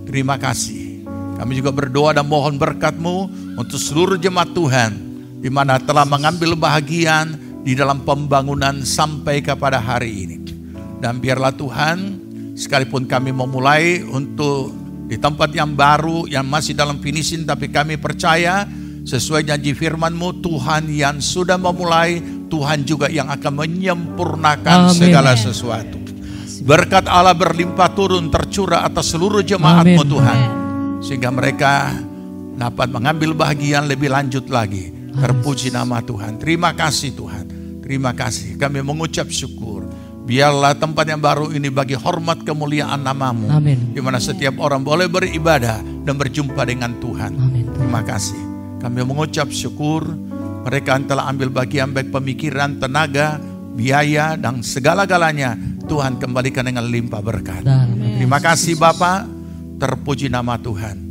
Speaker 3: Terima kasih. Kami juga berdoa dan mohon berkat-Mu untuk seluruh jemaat Tuhan di mana telah mengambil bahagian di dalam pembangunan sampai kepada hari ini. Dan biarlah Tuhan, sekalipun kami memulai untuk di tempat yang baru yang masih dalam finishing, tapi kami percaya sesuai janji firman-Mu, Tuhan yang sudah memulai, Tuhan juga yang akan menyempurnakan segala sesuatu. Berkat Allah berlimpah turun tercurah atas seluruh jemaat-Mu
Speaker 2: Amin.
Speaker 3: Tuhan. Sehingga mereka dapat mengambil bahagian lebih lanjut lagi. Terpuji nama Tuhan. Terima kasih Tuhan. Terima kasih. Kami mengucap syukur. Biarlah tempat yang baru ini bagi hormat kemuliaan nama-Mu.
Speaker 2: Amin.
Speaker 3: Di mana setiap orang boleh beribadah dan berjumpa dengan Tuhan.
Speaker 2: Amin.
Speaker 3: Terima kasih. Kami mengucap syukur. Mereka yang telah ambil bagian baik pemikiran, tenaga, biaya, dan segala-galanya. Tuhan kembalikan dengan limpah berkat. Terima kasih Bapa. Terpuji nama Tuhan.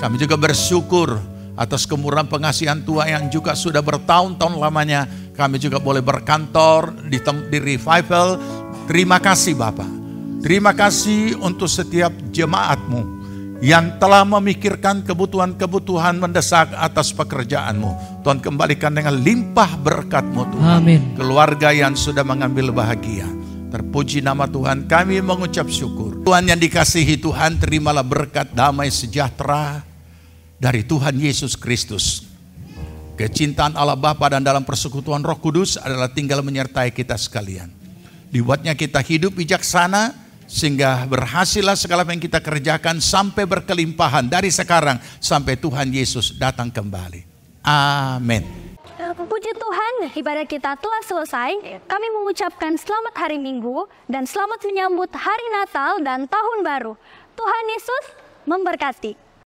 Speaker 3: Kami juga bersyukur atas kemurahan pengasihan Tuhan yang juga sudah bertahun-tahun lamanya. Kami juga boleh berkantor di Revival. Terima kasih Bapa. Terima kasih untuk setiap jemaat-Mu yang telah memikirkan kebutuhan-kebutuhan mendesak atas pekerjaan-Mu. Tuhan kembalikan dengan limpah berkat-Mu Tuhan.
Speaker 2: Amin.
Speaker 3: Keluarga yang sudah mengambil bahagia. Terpuji nama Tuhan, kami mengucap syukur. Tuhan yang dikasihi Tuhan, terimalah berkat damai sejahtera dari Tuhan Yesus Kristus. Kecintaan Allah Bapa dan dalam persekutuan Roh Kudus adalah tinggal menyertai kita sekalian. Dibuatnya kita hidup bijaksana sehingga berhasillah segala yang kita kerjakan sampai berkelimpahan dari sekarang sampai Tuhan Yesus datang kembali. Amin.
Speaker 1: Puji Tuhan, ibadah kita telah selesai. Kami mengucapkan selamat hari Minggu dan selamat menyambut hari Natal dan Tahun Baru. Tuhan Yesus memberkati.